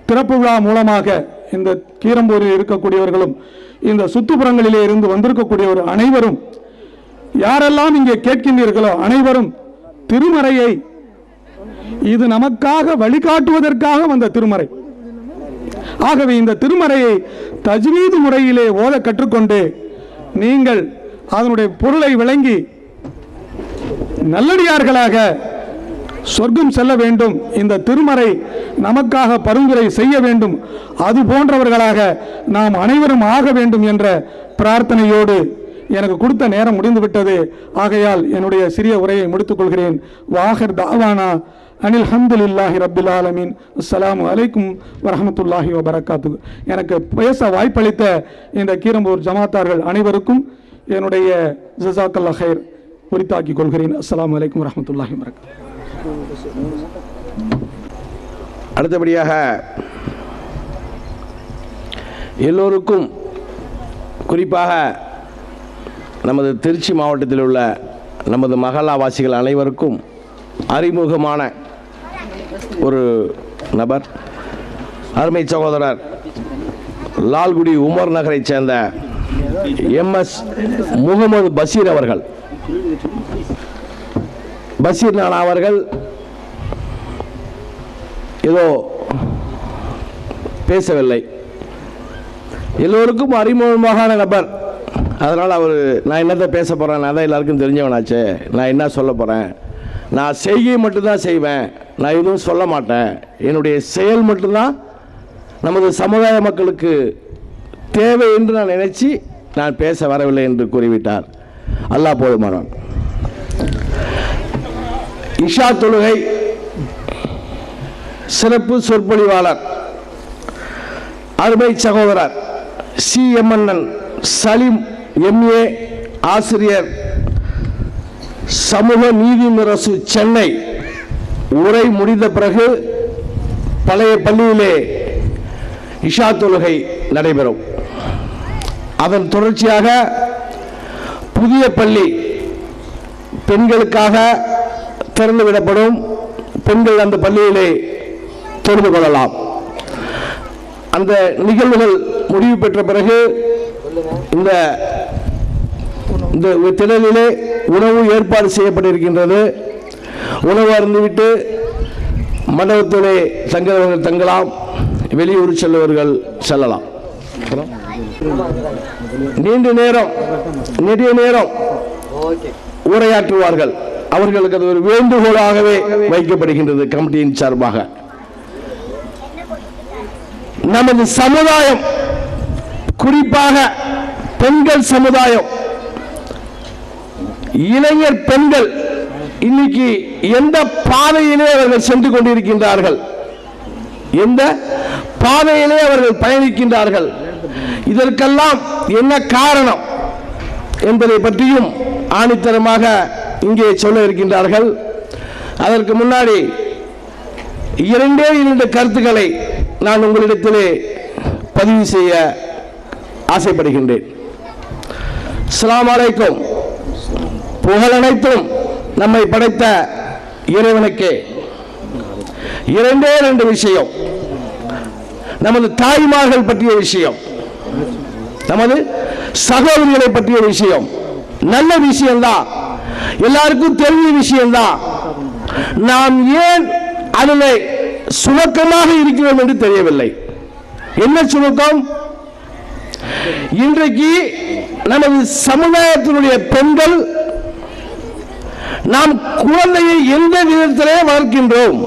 திறப்பு விழா மூலமாக இந்த கீரம்பூரில் இருக்கக்கூடியவர்களும் இந்த சுற்றுப்புறங்களிலே இருந்து வந்திருக்கக்கூடியவர் அனைவரும், யாரெல்லாம் இங்கே கேட்கின்றீர்களோ அனைவரும் திருமறையை, இது நமக்காக வழிகாட்டுவதற்காக வந்த திருமறை. ஆகவே இந்த திருமறையை தஜ்வீத் முறையிலே ஓத கற்றுக்கொண்டு நீங்கள் அதனுடைய பொருளை விளங்கி நல்லடியார்களாக சொர்க்கம் செல்ல வேண்டும். இந்த திருமறை நமக்காக பரிந்துரை செய்ய வேண்டும். அது போன்றவர்களாக நாம் அனைவரும் ஆக வேண்டும் என்ற பிரார்த்தனையோடு எனக்கு கொடுத்த நேரம் முடிந்துவிட்டது. ஆகையால் என்னுடைய சிறிய உரையை முடித்துக் கொள்கிறேன். வாஹிர் தாவானா அனில் ஹம்துலில்லாஹி ரப்பில் ஆலமீன். அஸ்ஸலாமு அலைக்கும் வரஹ்மத்துல்லாஹி வபரகாத்துஹு. எனக்கு பேச வாய்ப்பளித்த இந்த கீரம்பூர் ஜமாத்தார்கள் அனைவருக்கும் என்னுடைய ஜஸாக்கல்லாஹ் ஹைர் உரித்தாக்கிக் கொள்கிறேன். அஸ்ஸலாமு அலைக்கும் வரஹ்மத்துல்லாஹி வபரகாத்துஹு. அடுத்தபடியாக எல்லோருக்கும், குறிப்பாக நமது திருச்சி மாவட்டத்தில் உள்ள நமது மஹல்லாவாசிகள் அனைவருக்கும் அறிமுகமான ஒரு நபர், அருமை சகோதரர் லால்குடி உமர் நகரைச் சேர்ந்த MS முகமது பஷீர் அவர்கள். பஷீர் நானா அவர்கள் ஏதோ பேசவில்லை, எல்லோருக்கும் அறிமுகமான நபர். அதனால் அவர், நான் என்னத்தை பேச போகிறேன், நான் தான் எல்லாருக்கும் தெரிஞ்சவனாச்சே, நான் என்ன சொல்ல போகிறேன், நான் செய்கை மட்டும்தான் செய்வேன், நான் எதுவும் சொல்ல மாட்டேன், என்னுடைய செயல் மட்டும்தான் நமது சமுதாய மக்களுக்கு தேவை என்று நான் நினைச்சு நான் பேச வரவில்லை என்று கூறிவிட்டார். அல்லாஹ் போதுமானவன். இஷா தொழுகை சிறப்பு சொற்பொழிவாளர் அருமை சகோதரர் CMNN சலீம் MA ஆசிரியர் சமூக நீதி முரசு சென்னை உரை முடிந்த பிறகு பழைய பள்ளியிலே இஷா தொழுகை நடைபெறும். அதன் தொடர்ச்சியாக புதிய பள்ளி பெண்களுக்காக திறந்துவிடப்படும். பெண்கள் அந்த பள்ளியிலே தொழுது கொள்ளலாம். அந்த நிகழ்வுகள் முடிவு பெற்ற பிறகு இந்த திடலிலே உணவு ஏற்பாடு செய்யப்பட்டிருக்கின்றது. உணவு அருந்துவிட்டு மண்டபத்திலே தங்குறவர்கள் தங்கலாம், வெளியூர் செல்லுவர்கள் செல்லலாம். நெடிய நேரம் உரையாற்றுவார்கள். அவர்களுக்கு அது ஒரு வேண்டுகோளாகவே வைக்கப்படுகின்றது கமிட்டியின் சார்பாக. நமது சமுதாயம், குறிப்பாக பெண்கள் சமுதாயம், இளைஞர் பெண்கள் இன்னைக்கு எந்த பாதையிலே அவர்கள் சென்று கொண்டிருக்கின்றார்கள், எந்த பாதையிலே அவர்கள் பயணிக்கின்றார்கள், இதற்கெல்லாம் என்ன காரணம் என்பதை பற்றியும் ஆணித்தரமாக இங்கே சொல்ல இருக்கின்றார்கள். அதற்கு முன்னாடி இரண்டு கருத்துக்களை நான் உங்களிடத்திலே பதிவு செய்ய ஆசைப்படுகின்றேன். அஸ்ஸலாமு அலைக்கும். புகழ் அனைத்தும் நம்மை படைத்த இறைவனுக்கே. இரண்டு விஷயம். நமது தாய்மார்கள் பற்றிய விஷயம், நமது சகோதரிகளை பற்றிய விஷயம். நல்ல விஷயம்தான், எல்லாருக்கும் தெரிஞ்ச விஷயம்தான். நாம் ஏன் அதில் சுணக்கமாக இருக்கிறோம் என்று தெரியவில்லை. என்ன சுணக்கம்? இன்றைக்கு நமது சமுதாயத்தினுடைய பெண்கள் நாம் குழந்தையை எந்த விதத்திலே வளர்க்கின்றோம்.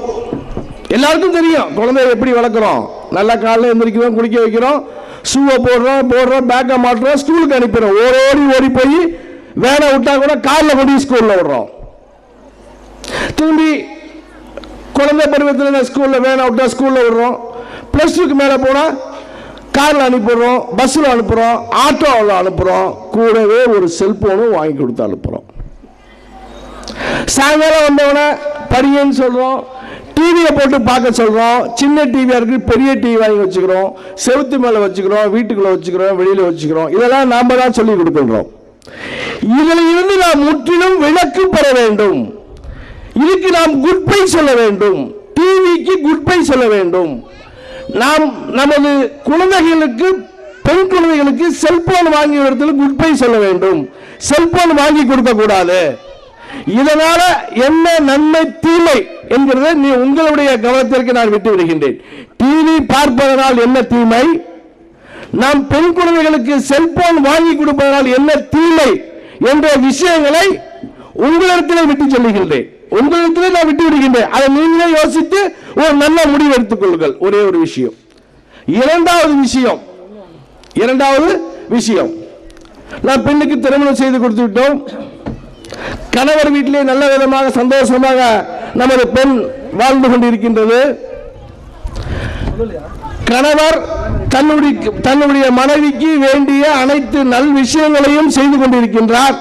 எல்லாருக்கும் தெரியும் குழந்தையை எப்படி வளர்க்கிறோம். நல்லா காலையில் எழுந்திரிக்கிறோம், குளிக்க வைக்கிறோம், ஷூவை போடுறோம், பேக்கை மாட்டுறோம், ஸ்கூலுக்கு அனுப்பிடுறோம். ஓடி போய் வேலை விட்டா கூட காலில் கொண்டு ஸ்கூலில் விடுறோம். திரும்பி குழந்தை பருவத்தில் ஸ்கூலில் வேலை விட்டா ஸ்கூலில் விடுறோம். +2க்கு மேலே போனால் காரில் அனுப்பிடுறோம், பஸ்ஸில் அனுப்புகிறோம், ஆட்டோவில் அனுப்புகிறோம், கூடவே ஒரு செல்போனும் வாங்கி கொடுத்து அனுப்புகிறோம். சாயங்காலம் வந்தவனை படிங்கன்னு சொல்கிறோம், டிவியை போட்டு பார்க்க சொல்கிறோம். சின்ன டிவியாக இருக்குது, பெரிய டிவி வாங்கி வச்சுக்கிறோம், செவுத்து மேலே வச்சுக்கிறோம், வீட்டுக்குள்ளே வச்சுக்கிறோம், வெளியில் வச்சுக்கிறோம். இதெல்லாம் நாம் தான் சொல்லி கொடுக்கின்றோம். இதில் இருந்து நாம் முற்றிலும் விலக்கு பெற வேண்டும். இதுக்கு நாம் குட் பை சொல்ல வேண்டும். டிவிக்கு குட் பை சொல்ல வேண்டும். நாம் நமது குழந்தைகளுக்கு, பெண் குழந்தைகளுக்கு செல்போன் வாங்கி இடத்துல குட் பை சொல்ல வேண்டும். செல்போன் வாங்கி கொடுக்க கூடாது. இதனால என்ன நன்மை தீமை என்கிறத நீ உங்களுடைய கவனத்திற்கு நான் விட்டு விடுகின்றேன். டிவி பார்ப்பதனால் என்ன தீமை, நாம் பெண் குழந்தைகளுக்கு செல்போன் வாங்கி கொடுப்பதனால் என்ன தீமை என்ற விஷயங்களை உங்களிடத்தில் விட்டு சொல்லுகின்றேன். உங்களிடத்தில் நான் விட்டு விடுகின்றேன். அதை நீங்களே யோசித்து ஒரு நல்ல முடிவு எடுத்துக் கொள்ளுங்கள். ஒரே ஒரு விஷயம். இரண்டாவது விஷயம், நான் பெண்ணுக்கு திருமணம் செய்து கொடுத்து விட்டோம். கணவர் வீட்டிலே நல்ல விதமாக சந்தோஷமாக நமது பெண் வாழ்ந்து கொண்டிருக்கின்றது. கணவர் தன்னுடைய மனைவிக்கு வேண்டிய அனைத்து நல் விஷயங்களையும் செய்து கொண்டிருக்கின்றார்.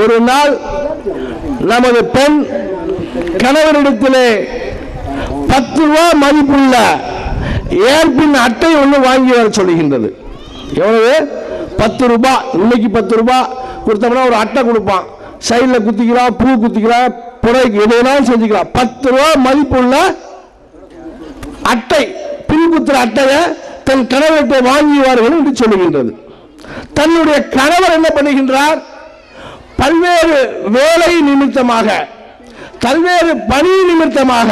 ஒரு நாள் நமது பெண் கணவரிடத்திலே 10 ரூபாய் மதிப்புள்ள ஏர்பின் அட்டை ஒன்று வாங்கி வர சொல்லுகின்றது. எவ்வளவு? 10 ரூபாய். இன்னைக்கு 10 ரூபாய் கொடுத்தோம்னா ஒரு அட்டை கொடுப்பான். சைடில் குத்திக்கலாம், பூ குத்திக்கலாம், புடைக்கு எதுனாலும் செஞ்சுக்கலாம். 10 ரூபாய் மதிப்புள்ள அட்டை, பின்குத்துற அட்டையை தன் கணவர்கிட்ட வாங்குவார்கள் என்று சொல்லுகின்றது. தன்னுடைய கணவர் என்ன பண்ணுகின்றார்? பல்வேறு வேலை நிமித்தமாக, பல்வேறு பணி நிமித்தமாக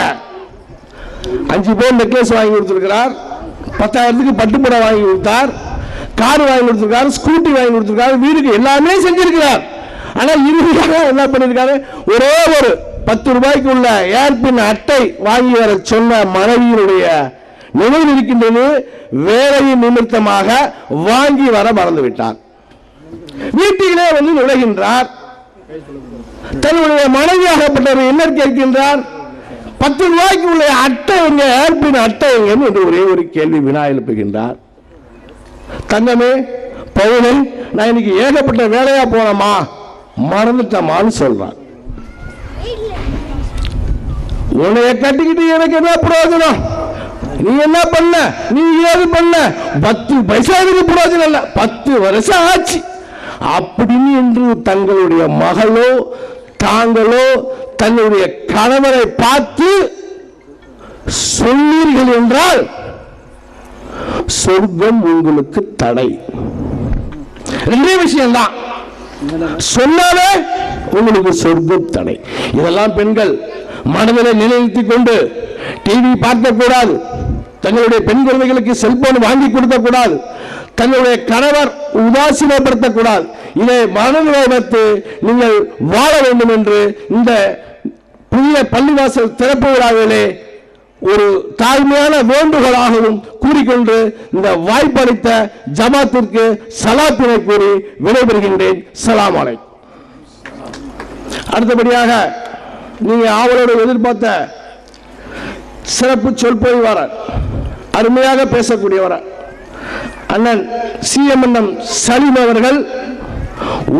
5 பேர் நெக்லஸ் வாங்கி கொடுத்திருக்கிறார், 10,000க்கு பட்டுப்புடவை வாங்கி கொடுத்தார், கார் வாங்கி கொடுத்திருக்கார், ஸ்கூட்டி வாங்கி கொடுத்திருக்கார், வீடுக்கு எல்லாமே செஞ்சிருக்கிறார். ஆனா இறுதியாக என்ன பண்ணிருக்காரு? ஒரே ஒரு 10 ரூபாய்க்கு உள்ள ஏர்பின் அட்டை வாங்கி வர சொன்ன மனைவியினுடைய நினைவில் இருக்கின்றது. வேலையின் நிமித்தமாக வாங்கி வர மறந்துவிட்டார். வீட்டிலே வந்து நுழைகின்றார். தன்னுடைய மனைவியாகப்பட்டவர் என்ன கேட்கின்றார்? 10 ரூபாய்க்கு உள்ள அட்டை எங்க, ஏற்பின் அட்டை எங்க என்று ஒரே ஒரு கேள்வி வினா எழுப்புகின்றார். தங்கமே, பவுனே, நான் இன்னைக்கு ஏகப்பட்ட வேலையா போனமா, மறந்துட்டமான்னு சொல்றான். உன்னைய கட்டிக்கிட்டு எனக்கு என்ன பிரயோஜனம்? நீ என்ன பண்ண, நீ ஏது பண்ண? 10 பைசாவுக்கு பிரயோஜனம் இல்ல, 10 வருஷம் ஆச்சு அப்படின்னு என்று தங்களுடைய மகளோ தாங்களோ தன்னுடைய கணவரை பார்த்து சொன்னீர்கள் என்றால் சொர்க்கம் உங்களுக்கு தடை. ரெண்டே விஷயம்தான், சொன்னாலே உங்களுக்கு சொர்க்கம் தடை. இதெல்லாம் பெண்கள் மனதில் நிலைநிறுத்திக் கொண்டு டிவி பார்க்க கூடாது, தங்களுடைய பெண் குழந்தைகளுக்கு செல்போன் வாங்கி கொடுக்க கூடாது, தங்களுடைய கணவர் உதாசீனப்படுத்தக்கூடாது. இதை மனதில் வைத்து நீங்கள் வாழ வேண்டும் என்று இந்த புதிய பள்ளிவாசல் திறப்பு விழாவிலே ஒரு தாய்மையான வேண்டுகோளாகவும் கூறிக்கொண்டு இந்த வாய்ப்பளித்த ஜமாத்திற்கு சலாத்தினை கூறி விடைபெறுகின்றேன். ஸலாம் அலைக்கும். அடுத்தபடியாக நீங்க ஆவலோடு எதிர்பார்த்த சிறப்பு சொற்பொழிவாளர், அருமையாக பேசக்கூடியவர் அண்ணன் CMNM சலீம் அவர்கள்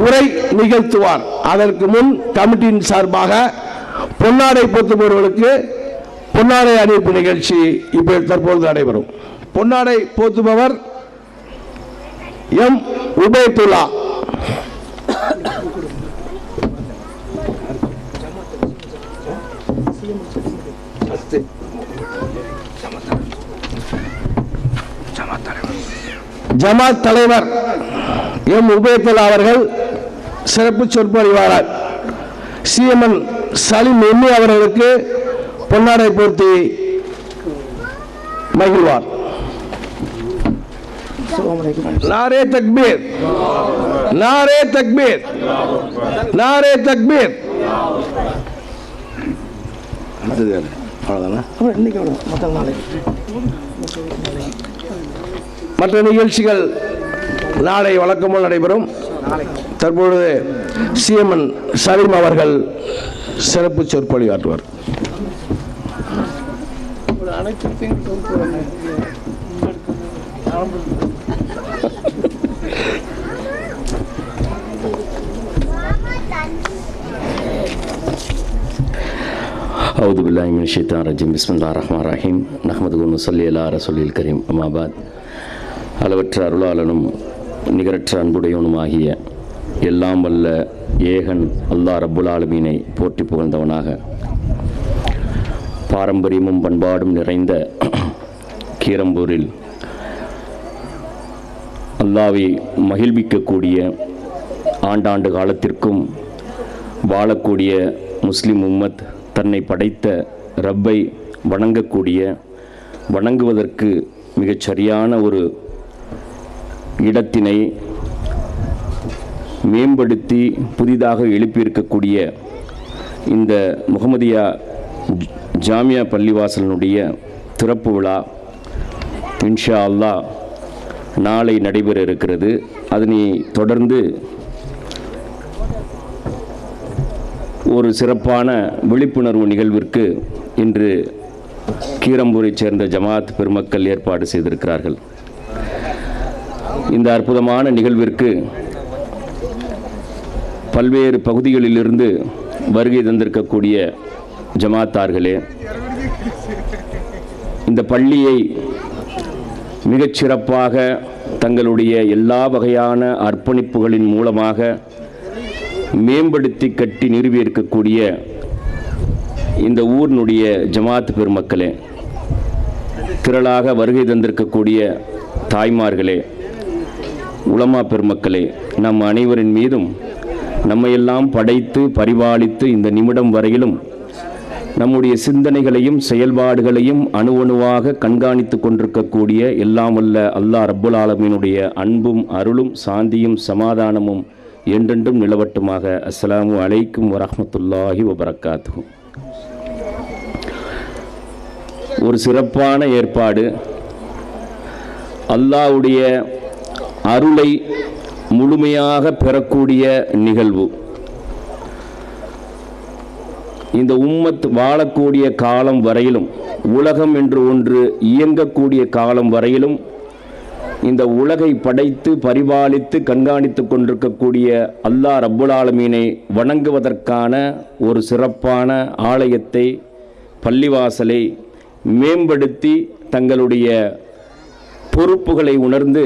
உரை நிகழ்த்துவார். அதற்கு முன் கமிட்டியின் சார்பாக பொன்னாடை போத்துபவர்களுக்கு பொன்னாடை அணிவிப்பு நிகழ்ச்சி இப்ப தற்பொழுது நடைபெறும். பொன்னாடை போத்துபவர் எம் உபைதுல்லா. ஜமாத் தலைவர் எம் உபைதுல்லா அவர்கள் சிறப்பு சொற்பொழிவாளர் CMN சலீம் எம்மி அவர்களுக்கு பொன்னாடை போர்த்தி மகிழ்வார். நாரே தக்பீர், நாரே தக்பீர், நாரே தக்பீர். மற்ற நிகழ்ச்சிகள் நாளை வழக்கம்போல் நடைபெறும். தற்பொழுது CMN சலீம் அவர்கள் சிறப்பு சொற்பொழிவாற்றுவார். அவுது பில்லாஹி மினஷ் ஷைத்தானிர் ரஜீம். பிஸ்மில்லாஹிர் ரஹ்மானிர் ரஹீம். நஹ்மதுஹு வ நுஸல்லி அலா ரசூலில் கரீம். அம்மா பாத். அளவற்ற அருளாளனும் நிகரற்ற அன்புடையவனுமாகிய எல்லாம் வல்ல ஏகன் அல்லாஹ் ரப்புல் ஆலமீனை போற்றி புகழ்ந்தவனாக, பாரம்பரியமும் பண்பாடும் நிறைந்த கீரம்பூரில் அல்லாஹ்வை மகிழ்விக்கக்கூடிய ஆண்டாண்டு காலத்திற்கும் வாழக்கூடிய முஸ்லிம் உம்மத் தன்னை படைத்த ரப்பை வணங்கக்கூடிய, வணங்குவதற்கு மிகச் சரியான ஒரு இடத்தினை மேம்படுத்தி புதிதாக எழுப்பியிருக்கக்கூடிய இந்த முகமதியா ஜாமியா பள்ளிவாசலினுடைய திறப்பு விழா இன்ஷா அல்லாஹ் நாளை நடைபெற இருக்கிறது. அதனை தொடர்ந்து ஒரு சிறப்பான விழிப்புணர்வு நிகழ்விற்கு இன்று கீரம்பூரைச் சேர்ந்த ஜமாத் பெருமக்கள் ஏற்பாடு செய்திருக்கிறார்கள். இந்த அற்புதமான நிகழ்விற்கு பல்வேறு பகுதிகளிலிருந்து வருகை தந்திருக்கக்கூடிய ஜமாத்தார்களே, இந்த பள்ளியை மிகச்சிறப்பாக தங்களுடைய எல்லா வகையான அர்ப்பணிப்புகளின் மூலமாக மேம்படுத்தி கட்டி நிறுவியிருக்கக்கூடிய இந்த ஊரினுடைய ஜமாத் பெருமக்களே, திரளாக வருகை தந்திருக்கக்கூடிய தாய்மார்களே, உலமா பெருமக்களே, நம் அனைவரின் மீதும் நம்மையெல்லாம் படைத்து பரிபாலித்து இந்த நிமிடம் வரையிலும் நம்முடைய சிந்தனைகளையும் செயல்பாடுகளையும் அணுவணுவாக கண்காணித்து கொண்டிருக்கக்கூடிய எல்லாம் வல்ல அல்லாஹ் ரப்புல் ஆலமீனுடைய அன்பும் அருளும் சாந்தியும் சமாதானமும் என்றென்றும் நிலவட்டுமாக. அஸ்ஸலாமு அலைக்கும் வரஹ்மத்துல்லாஹி வபரகாத்துஹு. ஒரு சிறப்பான ஏற்பாடு. அல்லாஹ்வுடைய அருளை முழுமையாக பெறக்கூடிய நிகழ்வு. இந்த உம்மத் வாழக்கூடிய காலம் வரையிலும், உலகம் என்று ஒன்று இயங்கக்கூடிய காலம் வரையிலும், இந்த உலகை படைத்து பரிபாலித்து கண்காணித்து கொண்டிருக்கக்கூடிய அல்லாஹ் ரப்புல் ஆலமீனை வணங்குவதற்கான ஒரு சிறப்பான ஆலயத்தை, பள்ளிவாசலை மேம்படுத்தி தங்களுடைய பொறுப்புகளை உணர்ந்து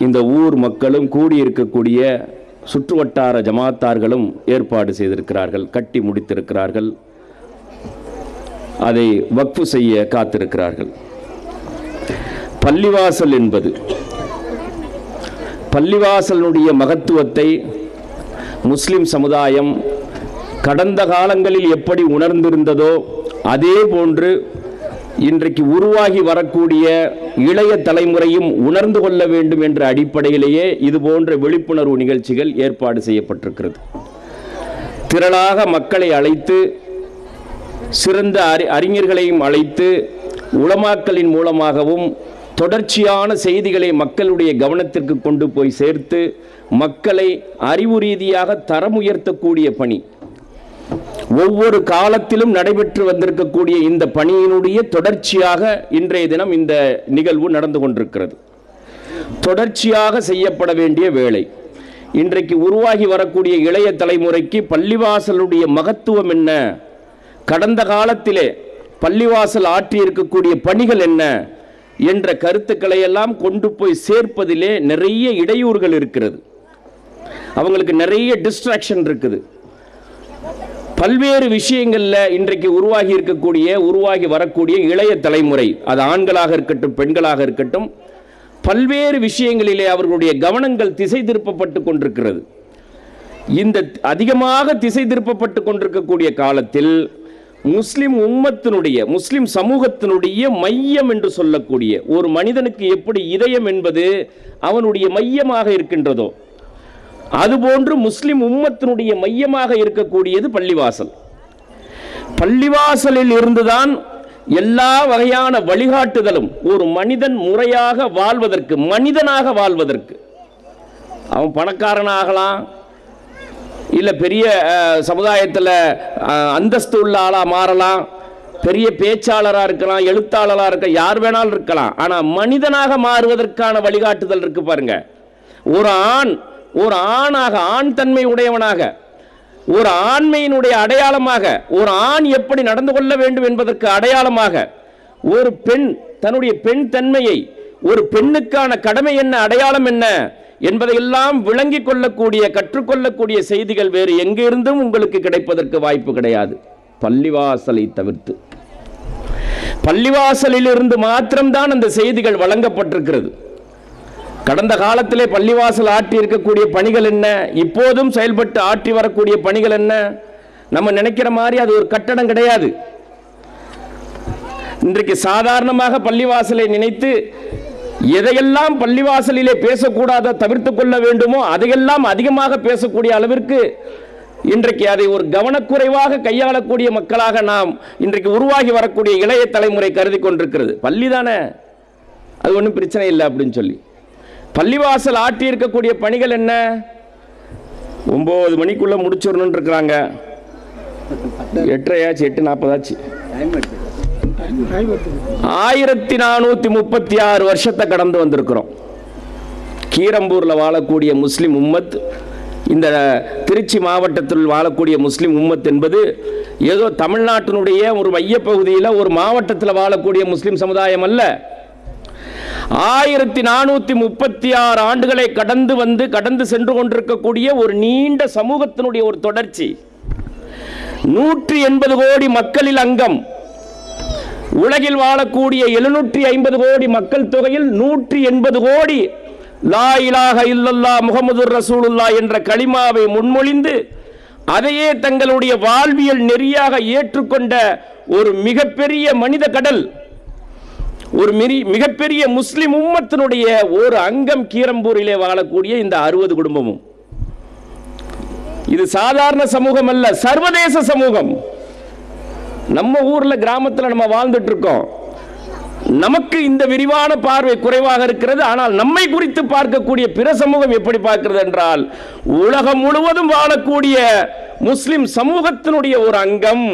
இந்த ஊர் மக்களும் கூடியிருக்கக்கூடிய சுற்றுவட்டார ஜமாத்தார்களும் ஏற்பாடு செய்திருக்கிறார்கள், கட்டி முடித்திருக்கிறார்கள், அதை வக்ஃபு செய்ய காத்திருக்கிறார்கள். பள்ளிவாசல் என்பது, பள்ளிவாசலுடைய மகத்துவத்தை முஸ்லிம் சமுதாயம் கடந்த காலங்களில் எப்படி உணர்ந்திருந்ததோ அதே போன்று இன்றைக்கு உருவாகி வரக்கூடிய இளைய தலைமுறையும் உணர்ந்து கொள்ள வேண்டும் என்ற அடிப்படையிலேயே இது போன்ற விழிப்புணர்வு நிகழ்ச்சிகள் ஏற்பாடு செய்யப்பட்டிருக்கிறது. திரளாக மக்களை அழைத்து, சிறந்த அறிஞர்களையும் அழைத்து, உலமாக்களின் மூலமாகவும் தொடர்ச்சியான செய்திகளை மக்களுடைய கவனத்திற்கு கொண்டு போய் சேர்த்து மக்களை அறிவு ரீதியாக தரம் உயர்த்தக்கூடிய பணி ஒவ்வொரு காலத்திலும் நடைபெற்று வந்திருக்கக்கூடிய இந்த பணியினுடைய தொடர்ச்சியாக இன்றைய தினம் இந்த நிகழ்வு நடந்து கொண்டிருக்கிறது. தொடர்ச்சியாக செய்யப்பட வேண்டிய வேலை. இன்றைக்கு உருவாகி வரக்கூடிய இளைய தலைமுறைக்கு பள்ளிவாசலுடைய மகத்துவம் என்ன, கடந்த காலத்திலே பள்ளிவாசல் ஆற்றி இருக்கக்கூடிய பணிகள் என்ன என்ற கருத்துக்களை எல்லாம் கொண்டு போய் சேர்ப்பதிலே நிறைய இடையூறுகள் இருக்கிறது. அவங்களுக்கு நிறைய டிஸ்ட்ராக்ஷன் இருக்குது. பல்வேறு விஷயங்களில் இன்றைக்கு உருவாகி வரக்கூடிய இளைய தலைமுறை, அது ஆண்களாக இருக்கட்டும் பெண்களாக இருக்கட்டும், பல்வேறு விஷயங்களிலே அவர்களுடைய கவனங்கள் திசை திருப்பப்பட்டு கொண்டிருக்கிறது. இந்த அதிகமாக திசை திருப்பப்பட்டு கொண்டிருக்கக்கூடிய காலத்தில் முஸ்லிம் உம்மத்தினுடைய, முஸ்லிம் சமூகத்தினுடைய மையம் என்று சொல்லக்கூடிய ஒரு மனிதனுக்கு எப்படி இதயம் என்பது அவனுடைய மையமாக இருக்கின்றதோ அதுபோன்று முஸ்லிம் உம்மத்தினுடைய மையமாக இருக்கக்கூடியது பள்ளிவாசல். பள்ளிவாசலில் இருந்துதான் எல்லா வகையான வழிகாட்டுதலும் ஒரு மனிதன் முறையாக வாழ்வதற்கு, மனிதனாக வாழ்வதற்கு, அவன் பணக்காரனாகலாம், இல்லை பெரிய சமுதாயத்தில் அந்தஸ்து உள்ள ஆளாக மாறலாம், பெரிய பேச்சாளராக இருக்கலாம், எழுத்தாளராக இருக்க, யார் வேணாலும் இருக்கலாம். ஆனால் மனிதனாக மாறுவதற்கான வழிகாட்டுதல் இருக்கு பாருங்க. ஒரு ஆணாக, ஆண் தன்மை உடையவனாக, ஒரு ஆண்மையினுடைய அடையாளமாக, ஒரு ஆண் எப்படி நடந்து கொள்ள வேண்டும் என்பதற்கு அடையாளமாக, ஒரு பெண் தன்னுடைய பெண் தன்மையை, ஒரு பெண்ணுக்கான கடமை என்ன, அடையாளம் என்ன என்பதையெல்லாம் விளங்கிக் கொள்ளக்கூடிய, கற்றுக்கொள்ளக்கூடிய செய்திகள் வேறு எங்கிருந்தும் உங்களுக்கு கிடைப்பதற்கு வாய்ப்பு கிடையாது, பள்ளிவாசலை தவிர்த்து. பள்ளிவாசலில் இருந்து மாத்திரம்தான் அந்த செய்திகள் வழங்கப்பட்டிருக்கிறது. கடந்த காலத்திலே பள்ளிவாசல் ஆற்றி இருக்கக்கூடிய பணிகள் என்ன, இப்போதும் செயல்பட்டு ஆற்றி வரக்கூடிய பணிகள் என்ன, நம்ம நினைக்கிற மாதிரி அது ஒரு கட்டடம் கிடையாது. இன்றைக்கு சாதாரணமாக பள்ளிவாசலை நினைத்து எதையெல்லாம் பள்ளிவாசலிலே பேசக்கூடாத தவிர்த்து கொள்ள வேண்டுமோ அதையெல்லாம் அதிகமாக பேசக்கூடிய அளவிற்கு இன்றைக்கு அதை ஒரு கவனக்குறைவாக கையாளக்கூடிய மக்களாக நாம் இன்றைக்கு உருவாகி வரக்கூடிய இளைய தலைமுறை கருதி கொண்டிருக்கிறது. பள்ளி தானே, அது ஒன்றும் பிரச்சனை இல்லை அப்படின்னு சொல்லி பள்ளிவாசல் ஆற்றி இருக்கக்கூடிய பணிகள் என்ன, 9 மணிக்குள்ள முடிச்சிடணும் இருக்கிறாங்க, 8:30 ஆச்சு, 8:40 ஆச்சு. 1436 வருஷத்தை கடந்து வந்திருக்கிறோம். கீரம்பூர்ல வாழக்கூடிய முஸ்லிம் உம்மத், இந்த திருச்சி மாவட்டத்தில் வாழக்கூடிய முஸ்லிம் உம்மத் என்பது ஏதோ தமிழ்நாட்டினுடைய ஒரு மையப்பகுதியில் ஒரு மாவட்டத்தில் வாழக்கூடிய முஸ்லிம் சமுதாயம் அல்ல. 1436 ஆண்டுகளை கடந்து சென்று கொண்டிருக்கக்கூடிய ஒரு நீண்ட சமூகத்தினுடைய ஒரு தொடர்ச்சி. 180 கோடி மக்களில் அங்கம். உலகில் வாழக்கூடிய 750 கோடி மக்கள் தொகையில் 180 கோடி லா இலாஹ இல்லல்லாஹ் முஹம்மதுர் ரசூலுல்லாஹ் என்ற கலிமாவை முன்மொழிந்து அதையே தங்களுடைய வாழ்வியல் நெறியாக ஏற்றுக்கொண்ட ஒரு மிகப்பெரிய மனித கடல், ஒரு மிகப்பெரிய முஸ்லிம் உம்மத்தினுடைய ஒரு அங்கம் கீரம்பூரிலே வாழக்கூடிய இந்த 60 குடும்பமும். இது சாதாரண சமூகம் அல்ல, சர்வதேச சமூகம். நம்ம ஊர்ல கிராமத்தில் நம்ம வாழ்ந்துட்டு இருக்கோம். நமக்கு இந்த விரிவான பார்வை குறைவாக இருக்கிறது. ஆனால் நம்மை குறித்து பார்க்கக்கூடிய பிற சமூகம் எப்படி பார்க்கிறது என்றால், உலகம் முழுவதும் வாழக்கூடிய முஸ்லிம் சமூகத்தினுடைய ஒரு அங்கம்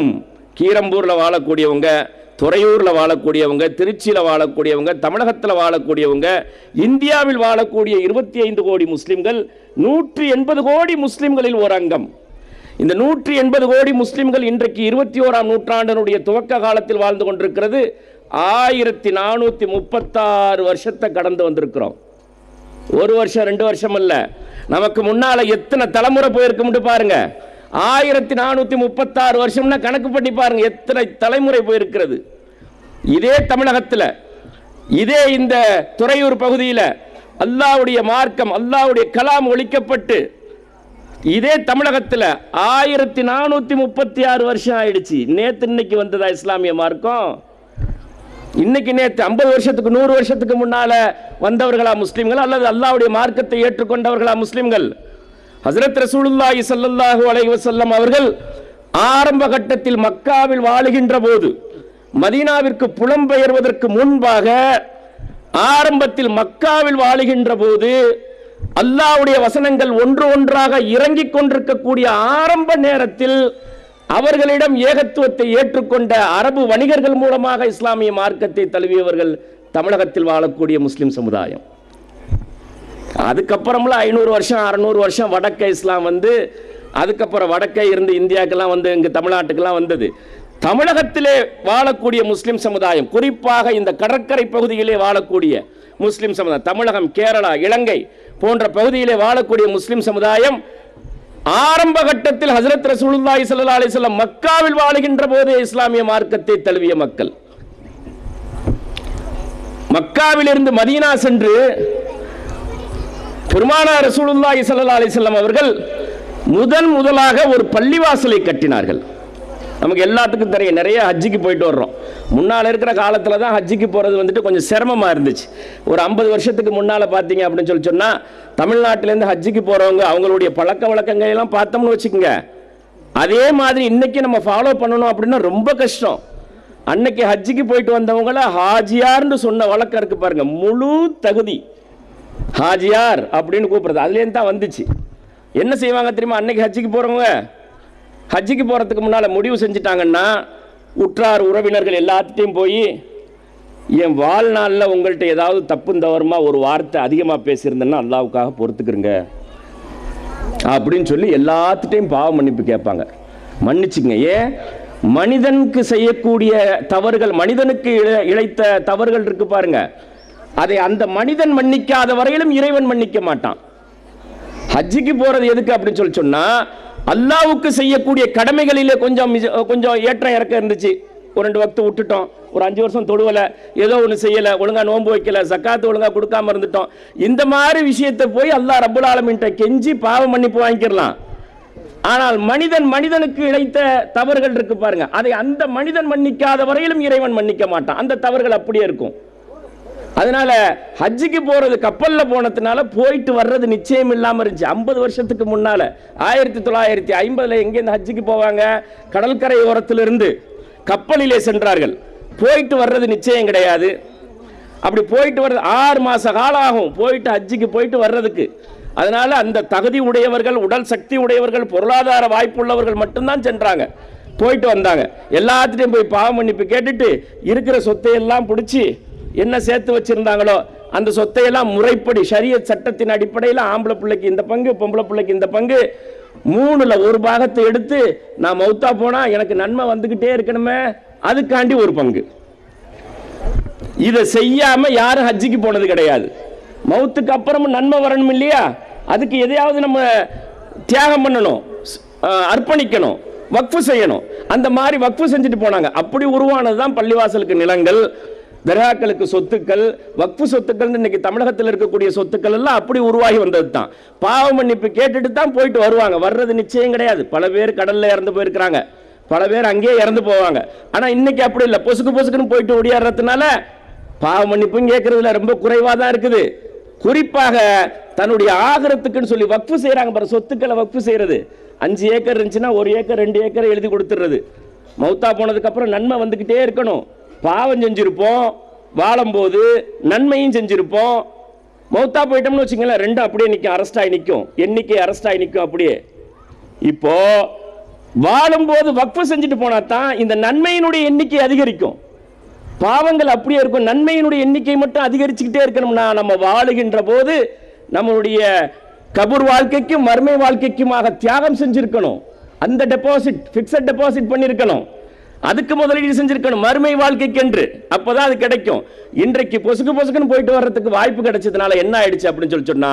கீரம்பூரில் வாழக்கூடியவங்க, துறையூரில் வாழக்கூடியவங்க, திருச்சியில் வாழக்கூடியவங்க, தமிழகத்தில் வாழக்கூடியவங்க, இந்தியாவில் வாழக்கூடிய 25 கோடி முஸ்லிம்கள் 180 கோடி முஸ்லிம்களில் ஒரு அங்கம். இந்த 180 கோடி முஸ்லிம்கள் இன்றைக்கு 21ஆம் நூற்றாண்டினுடைய துவக்க காலத்தில் வாழ்ந்து கொண்டிருக்கிறது. 1436 வருஷத்தை கடந்து வந்திருக்கிறோம். ஒரு வருஷம் 2 வருஷம் அல்ல, நமக்கு முன்னால எத்தனை தலைமுறை போயிருக்கும் பாருங்க. 1436 வருஷம்னா கணக்கு பண்ணி பாருங்க எத்தனை தலைமுறை போயிருக்கிறது. இதே தமிழகத்தில், இதே இந்த துறையூர் பகுதியில் அல்லாஹ்வுடைய மார்க்கம், அல்லாஹ்வுடைய கலாம் ஒழிக்கப்பட்டு இதே தமிழகத்தில் 1436 வருஷம் ஆயிடுச்சு. நேற்று இன்னைக்கு வந்ததா இஸ்லாமிய மார்க்கம்? இன்னைக்கு நேற்று 50 வருஷத்துக்கு 100 வருஷத்துக்கு முன்னால வந்தவர்களா முஸ்லிம்கள், அல்லது அல்லாஹ்வுடைய மார்க்கத்தை ஏற்றுக்கொண்டவர்களா முஸ்லிம்கள்? ஹஜ்ரத் ரசூலுல்லாஹி ஸல்லல்லாஹு அலைஹி வஸல்லம் அவர்கள் ஆரம்ப கட்டத்தில் மக்காவில் வாழுகின்ற போது, மதீனாவிற்கு புலம்பெயர்வதற்கு முன்பாக ஆரம்பத்தில் மக்காவில் வாழுகின்ற போது அல்லாஹ்வுடைய வசனங்கள் ஒன்று ஒன்றாக இறங்கிக் கொண்டிருக்கக்கூடிய ஆரம்ப நேரத்தில் அவர்களிடம் ஏகத்துவத்தை ஏற்றுக்கொண்ட அரபு வணிகர்கள் மூலமாக இஸ்லாமிய மார்க்கத்தை தழுவியவர்கள் தமிழகத்தில் வாழக்கூடிய முஸ்லிம் சமுதாயம். அதுக்கப்புறம்லாம் 500 வருஷம் 600 வருஷம் வடக்க இஸ்லாம் வந்து, அதுக்கப்புறம் வடக்க இருந்து இந்தியாக்கெல்லாம் வந்து இங்கு தமிழ்நாட்டுக்கெல்லாம் வந்தது. தமிழகத்திலே வாழக்கூடிய முஸ்லிம் சமுதாயம், குறிப்பாக இந்த கடற்கரை பகுதியிலே வாழக்கூடிய முஸ்லிம் சமுதாயம், தமிழகம், கேரளா, இலங்கை போன்ற பகுதியிலே வாழக்கூடிய முஸ்லிம் சமுதாயம் ஆரம்ப கட்டத்தில் ஹஜ்ரத் ரசூலுல்லாஹி ஸல்லல்லாஹு அலைஹி வஸல்லம் மக்காவில் வாழுகின்ற போதே இஸ்லாமிய மார்க்கத்தை தழுவிய மக்கள். மக்காவிலிருந்து மதீனா சென்று பெருமானார் ரசூலுல்லாஹி ஸல்லல்லாஹு அலைஹி வஸல்லம் அவர்கள் முதலாக ஒரு பள்ளிவாசலை கட்டினார்கள். நமக்கு எல்லாத்துக்கும் தெரியும், நிறைய ஹஜ்ஜிக்கு போயிட்டு வர்றோம். முன்னால் இருக்கிற காலத்தில் தான் ஹஜ்ஜிக்கு போகிறது வந்துட்டு கொஞ்சம் சிரமமாக இருந்துச்சு. ஒரு 50 வருஷத்துக்கு முன்னால் பார்த்தீங்க அப்படின்னு சொன்னால், தமிழ்நாட்டிலேருந்து ஹஜ்ஜிக்கு போகிறவங்க அவங்களுடைய பழக்க வழக்கங்கள் எல்லாம் பார்த்தோம்னு வச்சுக்கோங்க, அதே மாதிரி இன்றைக்கி நம்ம ஃபாலோ பண்ணணும் அப்படின்னா ரொம்ப கஷ்டம். அன்னைக்கு ஹஜ்ஜிக்கு போயிட்டு வந்தவங்கள ஹாஜியார்னு சொன்ன வழக்கம் இருக்குது பாருங்கள், முழு தகுதி ஹாஜியார் அப்படின்னு கூப்பிட்றது அதுலேருந்து தான் வந்துச்சு. என்ன செய்வாங்க தெரியுமா? அன்னைக்கு ஹஜ்ஜிக்கு போகிறவங்க ஹஜ்ஜிக்கு போகிறதுக்கு முன்னால் முடிவு செஞ்சுட்டாங்கன்னா, உற்றார் உறவினர்கள் எல்லாத்தையும் போய், என் வாழ்நாளில் உங்கள்கிட்ட ஏதாவது தப்பு தவறுமா ஒரு வார்த்தை அதிகமாக பேசியிருந்தேன்னா அல்லாஹ்வுக்காக பொறுத்துக்கிறங்க அப்படின்னு சொல்லி எல்லாத்துட்டையும் பாவ மன்னிப்பு கேட்பாங்க. மன்னிச்சுங்க. ஏன்? மனிதனுக்கு செய்யக்கூடிய தவறுகள், மனிதனுக்கு இழைத்த தவறுகள் இருக்கு பாருங்க, அதை அந்த மனிதன் மன்னிக்காத வரையிலும் இறைவன் மன்னிக்க மாட்டான். ஹஜ்ஜிக்கு போகிறது எதுக்கு அப்படின்னு சொல்லி சொன்னால், அல்லாஹ்வுக்கு செய்யக்கூடிய கடமைகளிலே கொஞ்சம் ஏற்றம் இறக்கம் இருந்துச்சு. ஒரு 2 வக்து விட்டுட்டோம், ஒரு 5 வருஷம் தொழுவலை, ஏதோ ஒன்று செய்யலை, ஒழுங்காக நோன்பு வைக்கல, சக்காத்து ஒழுங்காக கொடுக்காம இருந்துட்டோம். இந்த மாதிரி விஷயத்தை போய் அல்லாஹ் ரப்புல் ஆலமீன்ட்ட கெஞ்சி பாவ மன்னிப்பு வாங்கிக்கலாம். ஆனால் மனிதனுக்கு இழைத்த தவறுகள் இருக்கு பாருங்க, அதை அந்த மனிதன் மன்னிக்காத வரையிலும் இறைவன் மன்னிக்க மாட்டான். அந்த தவறுகள் அப்படியே இருக்கும். அதனால ஹஜ்ஜிக்கு போறது, கப்பல்ல போனதுனால போயிட்டு வர்றது நிச்சயம் இல்லாம இருந்துச்சு. 50 வருஷத்துக்கு முன்னால 1950 எங்கேருந்து ஹஜ்ஜிக்கு போவாங்க? கடற்கரை ஓரத்திலிருந்து கப்பலிலே சென்றார்கள். போயிட்டு வர்றது நிச்சயம் கிடையாது. அப்படி போயிட்டு வர்றது 6 மாச காலம் ஆகும் போயிட்டு ஹஜ்ஜிக்கு போயிட்டு வர்றதுக்கு. அதனால அந்த தகுதி உடையவர்கள், உடல் சக்தி உடையவர்கள், பொருளாதார வாய்ப்புள்ளவர்கள் மட்டும்தான் சென்றாங்க, போயிட்டு வந்தாங்க. எல்லாத்திட்டையும் போய் பாவ மன்னிப்பு கேட்டுட்டு இருக்கிற சொத்தையெல்லாம் பிடிச்சி என்ன சேர்த்து வச்சிருந்தாங்களோ அந்த சொத்தையெல்லாம் முறைப்படி ஷரியத் சட்டத்தின் அடிப்படையில் ஆம்பளை பிள்ளைக்கு இந்த பங்கு, பொம்பளை பிள்ளைக்கு இந்த பங்கு, 3ல் 1 பாகத்தை எடுத்து நான் மௌத்தா போனா எனக்கு நன்மை வந்துகிட்டே இருக்கணுமே, அதுக்காண்டி ஒரு பங்கு. இதை செய்யாம யாரும் ஹஜ்ஜிக்கு போனது கிடையாது. மௌத்துக்கு அப்புறமும் நன்மை வரணும் இல்லையா? அதுக்கு எதையாவது நம்ம தியாகம் பண்ணணும், அர்ப்பணிக்கணும், வக்ஃபு செய்யணும். அந்த மாதிரி வக்ஃபு செஞ்சுட்டு போனாங்க. அப்படி உருவானது தான் பள்ளிவாசலுக்கு நிலங்கள், தர்காக்களுக்கு சொத்துக்கள், வக்ஃபு சொத்துக்கள். இன்னைக்கு தமிழகத்தில் இருக்கக்கூடிய சொத்துக்கள் எல்லாம் அப்படி உருவாகி வந்தது தான். பாவ மன்னிப்பு கேட்டுட்டு தான் போயிட்டு வருவாங்க. வர்றது நிச்சயம் கிடையாது. பல பேர் கடல்ல இறந்து போயிருக்கிறாங்க, பல பேர் அங்கேயே இறந்து போவாங்க. ஆனா இன்னைக்கு அப்படி இல்லை. பொசுக்குன்னு போயிட்டு ஓடியாடுறதுனால பாவ மன்னிப்பும் கேட்கறதுல ரொம்ப குறைவாக தான் இருக்குது. குறிப்பாக தன்னுடைய ஆகரத்துக்குன்னு சொல்லி வக்ஃபு செய்யறாங்க பாரு, சொத்துக்களை வக்ஃபு செய்யறது. 5 ஏக்கர் இருந்துச்சுன்னா 1 ஏக்கர் 2 ஏக்கர் எழுதி கொடுத்துறது. மௌத்தா போனதுக்கு அப்புறம் நன்மை வந்துகிட்டே இருக்கணும். பாவம் செஞ்சிருப்போம், வாழும்போது நன்மையும் செஞ்சிருப்போம், மௌத்தா போயிட்டோம்னு வச்சுங்களேன், ரெண்டும் அப்படியே நிற்கும், அரெஸ்ட் ஆகி நிற்கும், எண்ணிக்கை அரெஸ்ட் ஆகி நிற்கும். அப்படியே இப்போ வாழும்போது வக்ஃப் செஞ்சுட்டு போனா தான் இந்த நன்மையினுடைய எண்ணிக்கை அதிகரிக்கும். பாவங்கள் அப்படியே இருக்கும், நன்மையினுடைய எண்ணிக்கை மட்டும் அதிகரிச்சுக்கிட்டே இருக்கணும்னா நம்ம வாழுகின்ற போது நம்மளுடைய கபூர் வாழ்க்கைக்கும் மர்மை வாழ்க்கைக்குமாக தியாகம் செஞ்சிருக்கணும். அந்த டெபாசிட் ஃபிக்ஸட் டெபாசிட் பண்ணியிருக்கணும், அதுக்கு முதலீடு செஞ்சிருக்கணும் மறுமை வாழ்க்கைக்கு என்று. அப்பதான் அது கிடைக்கும். இன்றைக்கு பொசுக்குன்னு போயிட்டு வர்றதுக்கு வாய்ப்பு கிடைச்சதுனால என்ன ஆயிடுச்சு அப்படின்னு சொன்னா,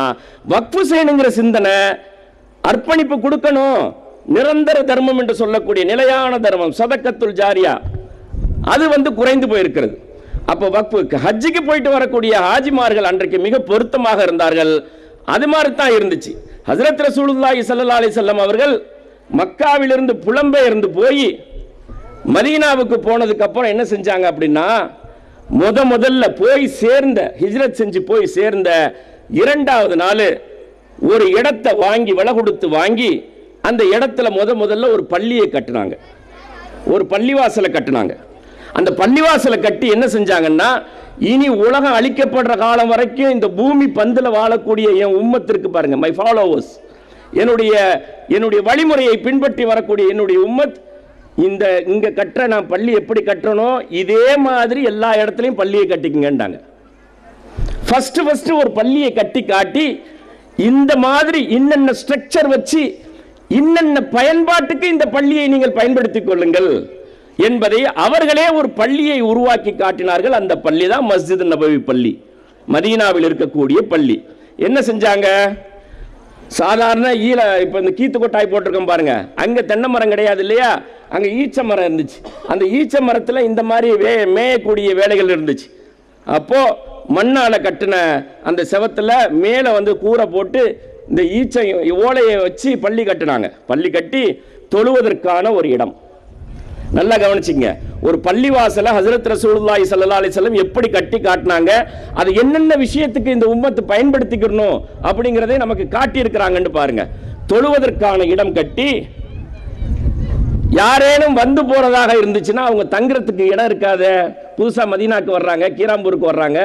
வக்ஃப் செய்யணுங்கிற சிந்தனை, அர்ப்பணிப்பு கொடுக்கணும், நிரந்தர தர்மம் என்று சொல்லக்கூடிய நிலையான தர்மம் சதக்கத்துல் ஜாரியா, அது குறைந்து போயிருக்கிறது. அப்போ வக்ஃபுக்கு ஹஜ்ஜுக்கு போயிட்டு வரக்கூடிய ஹாஜிமார்கள் அன்றைக்கு மிக பொருத்தமாக இருந்தார்கள். அது மாதிரி தான் இருந்துச்சு. ஹஜ்ரத் ரசூலுல்லாஹி ஸல்லல்லாஹு அலைஹி வஸல்லம் அவர்கள் மக்காவிலிருந்து புலம்பெயர்ந்து போய் மதீனாவுக்கு போனதுக்கு அப்புறம் என்ன செஞ்சாங்க அப்படின்னா, முதல்ல போய் சேர்ந்த, ஹிஜ்ரத் செஞ்சு போய் சேர்ந்த இரண்டாவது நாள் ஒரு இடத்தை வாங்கி, விலை கொடுத்து வாங்கி, அந்த இடத்துல முதல்ல ஒரு பள்ளியை கட்டினாங்க, ஒரு பள்ளிவாசலை கட்டினாங்க. அந்த பள்ளிவாசலை கட்டி என்ன செஞ்சாங்கன்னா, இனி உலகம் அழிக்கப்படுற காலம் வரைக்கும் இந்த பூமி பந்தில் வாழக்கூடிய என் உம்மத்திற்கு பாருங்க, மை ஃபாலோவர்ஸ், என்னுடைய வழிமுறையை பின்பற்றி வரக்கூடிய என்னுடைய உம்மத், இங்க கட்டுற நான் பள்ளி எப்படி கட்டணும் இதே மாதிரி எல்லா இடத்துலையும் பள்ளியை கட்டிக்குங்கன்றாங்க. ஃபர்ஸ்ட் ஒரு பள்ளியை கட்டி காட்டி, இந்த மாதிரி இன்னென்ன ஸ்ட்ரக்சர் வச்சு இன்னென்ன பயன்பாட்டுக்கு இந்த பள்ளியை நீங்கள் பயன்படுத்திக் கொள்ளுங்கள் என்பதை அவர்களே ஒரு பள்ளியை உருவாக்கி காட்டினார்கள். அந்த பள்ளி தான் மஸ்ஜித் நபவி பள்ளி, மதீனாவில் இருக்கக்கூடிய பள்ளி. என்ன செஞ்சாங்க, சாதாரண இப்போ இந்த கீத்து கொட்டாய் போட்டிருக்கோம் பாருங்க, அங்கே தென்னை மரம் கிடையாது இல்லையா, அங்கே ஈச்ச மரம் இருந்துச்சு. அந்த ஈச்ச மரத்தில் இந்த மாதிரி மேயக்கூடிய வேலைகள் இருந்துச்சு. அப்போ மண்ணால் கட்டின அந்த செவத்தில் மேலே கூரை போட்டு இந்த ஈச்சை ஓலையை வச்சு பள்ளி கட்டினாங்க. பள்ளி கட்டி தொழுவதற்கான ஒரு இடம். நல்லா கவனிச்சிங்க, ஒரு பள்ளிவாசலை ஹஜ்ரத் ரசூலுல்லாஹி ஸல்லல்லாஹு அலைஹி வஸல்லம் எப்படி கட்டி காட்டினாங்க, அது என்னென்ன விஷயத்துக்கு இந்த உம்மத்து பயன்படுத்திக்கணும் அப்படிங்கிறதை நமக்கு காட்டி இருக்கிறாங்கன்னு பாருங்க. தொழுவதற்கான இடம் கட்டி, யாரேனும் வந்து போறதாக இருந்துச்சுன்னா அவங்க தங்குறதுக்கு இடம் இருக்காத. புதுசா மதீனாக்கு வர்றாங்க, கீராம்பூருக்கு வர்றாங்க,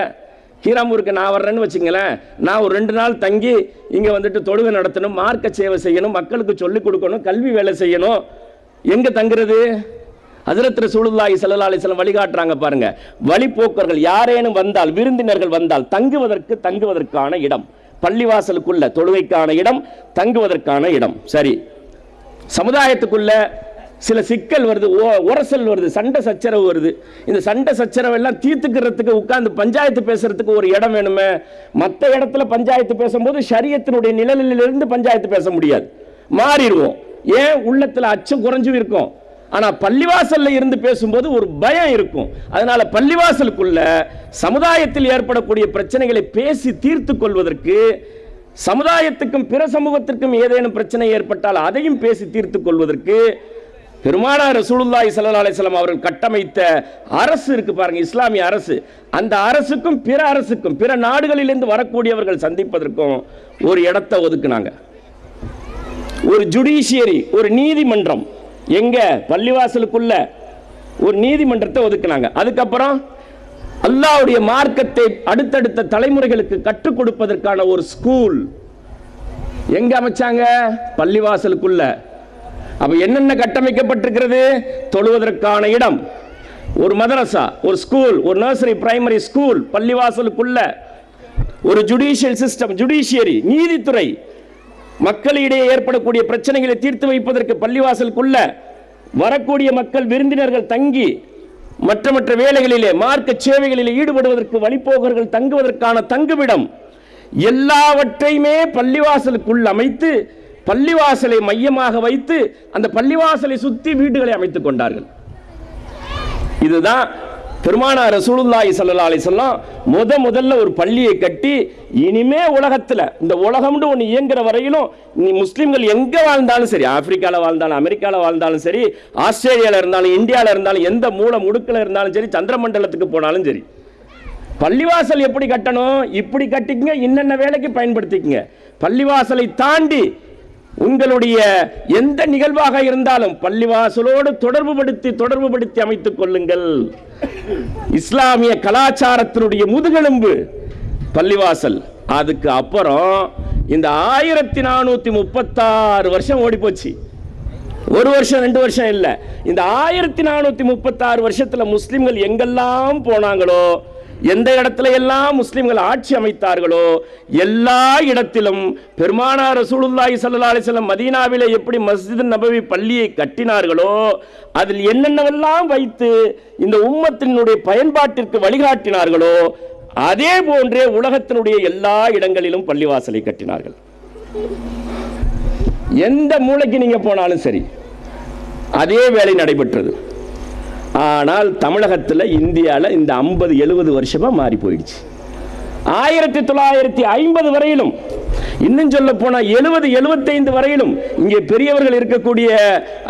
கீராம்பூருக்கு நான் வர்றேன்னு வச்சுங்களேன், நான் ஒரு 2 நாள் தங்கி இங்கே தொழுகை நடத்தணும், மார்க்க சேவை செய்யணும், மக்களுக்கு சொல்லிக் கொடுக்கணும், கல்வி வேலை செய்யணும், எங்க தங்குறது? ஹஜ்ரத் ரசூலுல்லாஹி ஸல்லல்லாஹு அலைஹி வஸல்லம் வழிகாட்டுறாங்க பாருங்க. வழிபோக்கர்கள் யாரேனும் வந்தால், விருந்தினர்கள் வந்தால் தங்குவதற்கான இடம், பள்ளிவாசலுக்குள்ள தொழுகைக்கான இடம், தங்குவதற்கான இடம். சரி, சமுதாயத்துக்குள்ள சில சிக்கல் வருது, உரசல் வருது, சண்டை சச்சரவு வருது. இந்த சண்டை சச்சரவு எல்லாம் தீர்த்துக்கிறதுக்கு உட்கார்ந்து பஞ்சாயத்து பேசுறதுக்கு ஒரு இடம் வேணுமே. மற்ற இடத்துல பஞ்சாயத்து பேசும்போது ஷரியத்தினுடைய நிழலிலிருந்து பஞ்சாயத்து பேச முடியாது, மாறிடுவோம். ஏன்? உள்ளத்துல அச்சம் குறைஞ்சு இருக்கும். ஆனா பள்ளிவாசல்ல இருந்து பேசும்போது ஒரு பயம் இருக்கும். அதனால பள்ளிவாசலுக்குள்ள சமுதாயத்தில் ஏற்படக்கூடிய பிரச்சனைகளை பேசி தீர்த்து கொள்வதற்கு, சமுதாயத்துக்கும் பிற சமூகத்திற்கும் ஏதேனும் பிரச்சனை ஏற்பட்டால் அதையும் பேசி தீர்த்து கொள்வதற்கு பெருமானார் ரசூலுல்லாஹி ஸல்லல்லாஹு அலைஹி வஸல்லம் அவர்கள் கட்டமைத்த அரசு இருக்கு பாருங்க, இஸ்லாமிய அரசு. அந்த அரசுக்கும் பிற அரசுக்கும் பிற நாடுகளிலிருந்து வரக்கூடியவர்கள் சந்திப்பதற்கும் ஒரு இடத்தை ஒதுக்குனாங்க. ஒரு ஜுடிஷியரி, ஒரு நீதிமன்றம், எங்க? பள்ளிவாசலுக்குள்ள ஒரு நீதிமன்றத்தை ஒதுக்குனாங்க. அதுக்கப்புறம் அல்லாஹ்வுடைய மார்க்கத்தை அடுத்தடுத்த தலைமுறைகளுக்கு கற்றுக் கொடுப்பதற்கான ஒரு ஸ்கூல் எங்க அமைச்சாங்க? பள்ளிவாசலுக்குள்ள. அப்ப என்னென்ன கட்டமைக்கப்பட்டிருக்கிறது? தொழுவதற்கான இடம், ஒரு மதரசா, ஒரு ஸ்கூல், ஒரு நர்சரி, பிரைமரி ஸ்கூல் பள்ளிவாசலுக்குள்ள, ஒரு ஜுடிஷியல் சிஸ்டம், ஜுடிஷியரி, நீதித்துறை, மக்களிடையே ஏற்படக்கூடிய பிரச்சனைகளை தீர்த்து வைப்பதற்கு பள்ளிவாசலுக்குள்ள, வரக்கூடிய மக்கள் விருந்தினர்கள் தங்கி மற்ற வேலைகளிலே மார்க்க சேவைகளிலே ஈடுபடுவதற்கு வழிபோக்கர்கள் தங்குவதற்கான தங்குமிடம், எல்லாவற்றையுமே பள்ளிவாசலுக்குள் அமைத்து, பள்ளிவாசலை மையமாக வைத்து அந்த பள்ளிவாசலை சுற்றி வீடுகளை அமைத்துக் கொண்டார்கள். இதுதான் பெருமானார் ரசூலுல்லாஹி ஸல்லல்லாஹு அலைஹி வஸல்லம் முதல்ல ஒரு பள்ளியை கட்டி, இனிமே உலகத்தில் இந்த உலகம்னு ஒன்று இயங்குற வரையிலும் நீ முஸ்லீம்கள் எங்கே வாழ்ந்தாலும் சரி, ஆப்பிரிக்காவில் வாழ்ந்தாலும், அமெரிக்காவில் வாழ்ந்தாலும் சரி, ஆஸ்திரேலியாவில் இருந்தாலும், இந்தியாவில் இருந்தாலும், எந்த மூல முடுக்கில் இருந்தாலும் சரி, சந்திரமண்டலத்துக்கு போனாலும் சரி, பள்ளிவாசல் எப்படி கட்டணும்? இப்படி கட்டிக்கங்க, இன்னென்ன வேலைக்கு பயன்படுத்திக்கங்க. பள்ளிவாசலை தாண்டி உங்களுடைய எந்த நிகழ்வாக இருந்தாலும் பள்ளிவாசலோடு தொடர்புபடுத்தி அமைத்துக் கொள்ளுங்கள். இஸ்லாமிய கலாச்சாரத்தினுடைய முதுகெலும்பு பள்ளிவாசல். அதுக்கு அப்புறம் இந்த 1436 வருஷம் ஓடி போச்சு. ஒரு வருஷம் 2 வருஷம் இல்லை, இந்த 1436 வருஷத்துல முஸ்லிம்கள் எங்கெல்லாம் போனாங்களோ, எந்த இடத்துல எல்லாம் முஸ்லிம்கள் ஆட்சி அமைத்தார்களோ, எல்லா இடத்திலும் பெருமானார் ரசூலுல்லாஹி ஸல்லல்லாஹு அலைஹி வஸல்லம் மதீனாவிலே எப்படி மஸ்ஜித் நபவி பள்ளியை கட்டினார்களோ, அதில் என்னென்னவெல்லாம் வைத்து இந்த உம்மத்தினுடைய பயன்பாட்டிற்கு வழிகாட்டினார்களோ, அதே போன்றே உலகத்தினுடைய எல்லா இடங்களிலும் பள்ளிவாசலை கட்டினார்கள். எந்த மூலைக்கு நீங்க போனாலும் சரி அதே வேலை நடைபெற்றது. ஆனால் தமிழகத்தில் இந்தியாவில் இந்த 50-70 வருஷமா மாறி போயிடுச்சு. 1950 வரையிலும், இன்னும் சொல்ல போனா 70-75 வரையிலும் இங்கே பெரியவர்கள் இருக்கக்கூடிய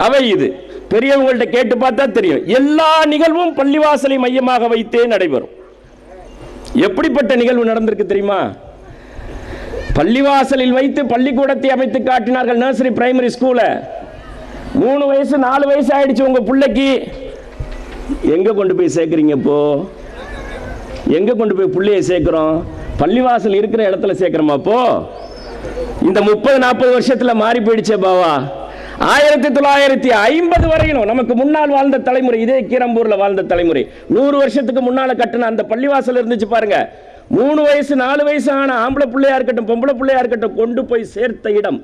அவை இது. பெரியவங்கள்ட்ட கேட்டு பார்த்தா தெரியும், எல்லா நிகழ்வும் பள்ளிவாசலை மையமாக வைத்தே நடைபெறும். எப்படிப்பட்ட நிகழ்வு நடந்திருக்கு தெரியுமா? பள்ளிவாசலில் வைத்து பள்ளிக்கூடத்தை அமைத்து காட்டினார்கள். நர்சரி பிரைமரி ஸ்கூல 3 வயசு 4 வயசு ஆயிடுச்சு உங்க பிள்ளைக்கு. எங்க கொண்டு போய் சேர்க்கிறீங்க? இப்போ எங்க கொண்டு போய் பிள்ளையை சேர்க்கிறோம்? பள்ளிவாசல் இருக்கிற இடத்துல சேர்க்கிறோமா? இப்போ இந்த 30-40 வருஷத்துல மாறி போயிடுச்சே பாவா. 1950 வரையிலும் நமக்கு முன்னால் வாழ்ந்த தலைமுறை, இதே கீரம்பூர்ல வாழ்ந்த தலைமுறை, 100 வருஷத்துக்கு முன்னால கட்டின அந்த பள்ளிவாசல் இருந்துச்சு பாருங்க. 3 வயசு 4 வயசு ஆன ஆம்பளை பிள்ளையா இருக்கட்டும் பொம்பளை பிள்ளையா இருக்கட்டும் கொண்டு போய் சேர்த்த இடம்.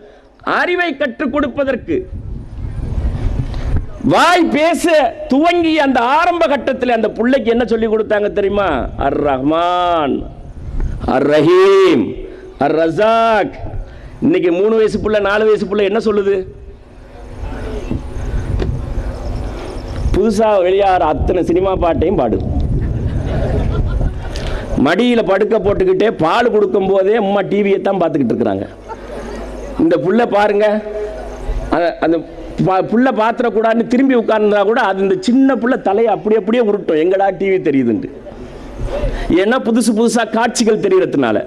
அறிவை கற்றுக் கொடுப்பதற்கு, வாய் பேச துவங்கி அந்த ஆரம்ப கட்டத்தில் அந்த பிள்ளைக்கு என்ன சொல்லி கொடுத்தாங்க தெரியுமா? அர் ரஹ்மான், அர் ரஹீம், அர் ரஸாக். இன்னைக்கு 3 வயசு புள்ள 4 வயசு புள்ள என்ன சொல்லுது? புதுசா வெளியாகிற அத்தனை சினிமா பாட்டையும் பாடுது. மடியில் படுக்க போட்டுக்கிட்டே பால் கொடுக்கும் போதே அம்மா டிவியை தான் பார்த்துக்கிட்டு இருக்கிறாங்க. இந்த புள்ள பாருங்க, அந்த புள்ள பாத்திரக்கூடாதுன்னு திரும்பி உட்கார்ந்தா கூட அது இந்த சின்ன புள்ள தலையை அப்படியே உருட்டும், எங்கடா டிவி தெரியுதுன்ட்டு. ஏன்னா புதுசா காட்சிகள் தெரியறதுனால.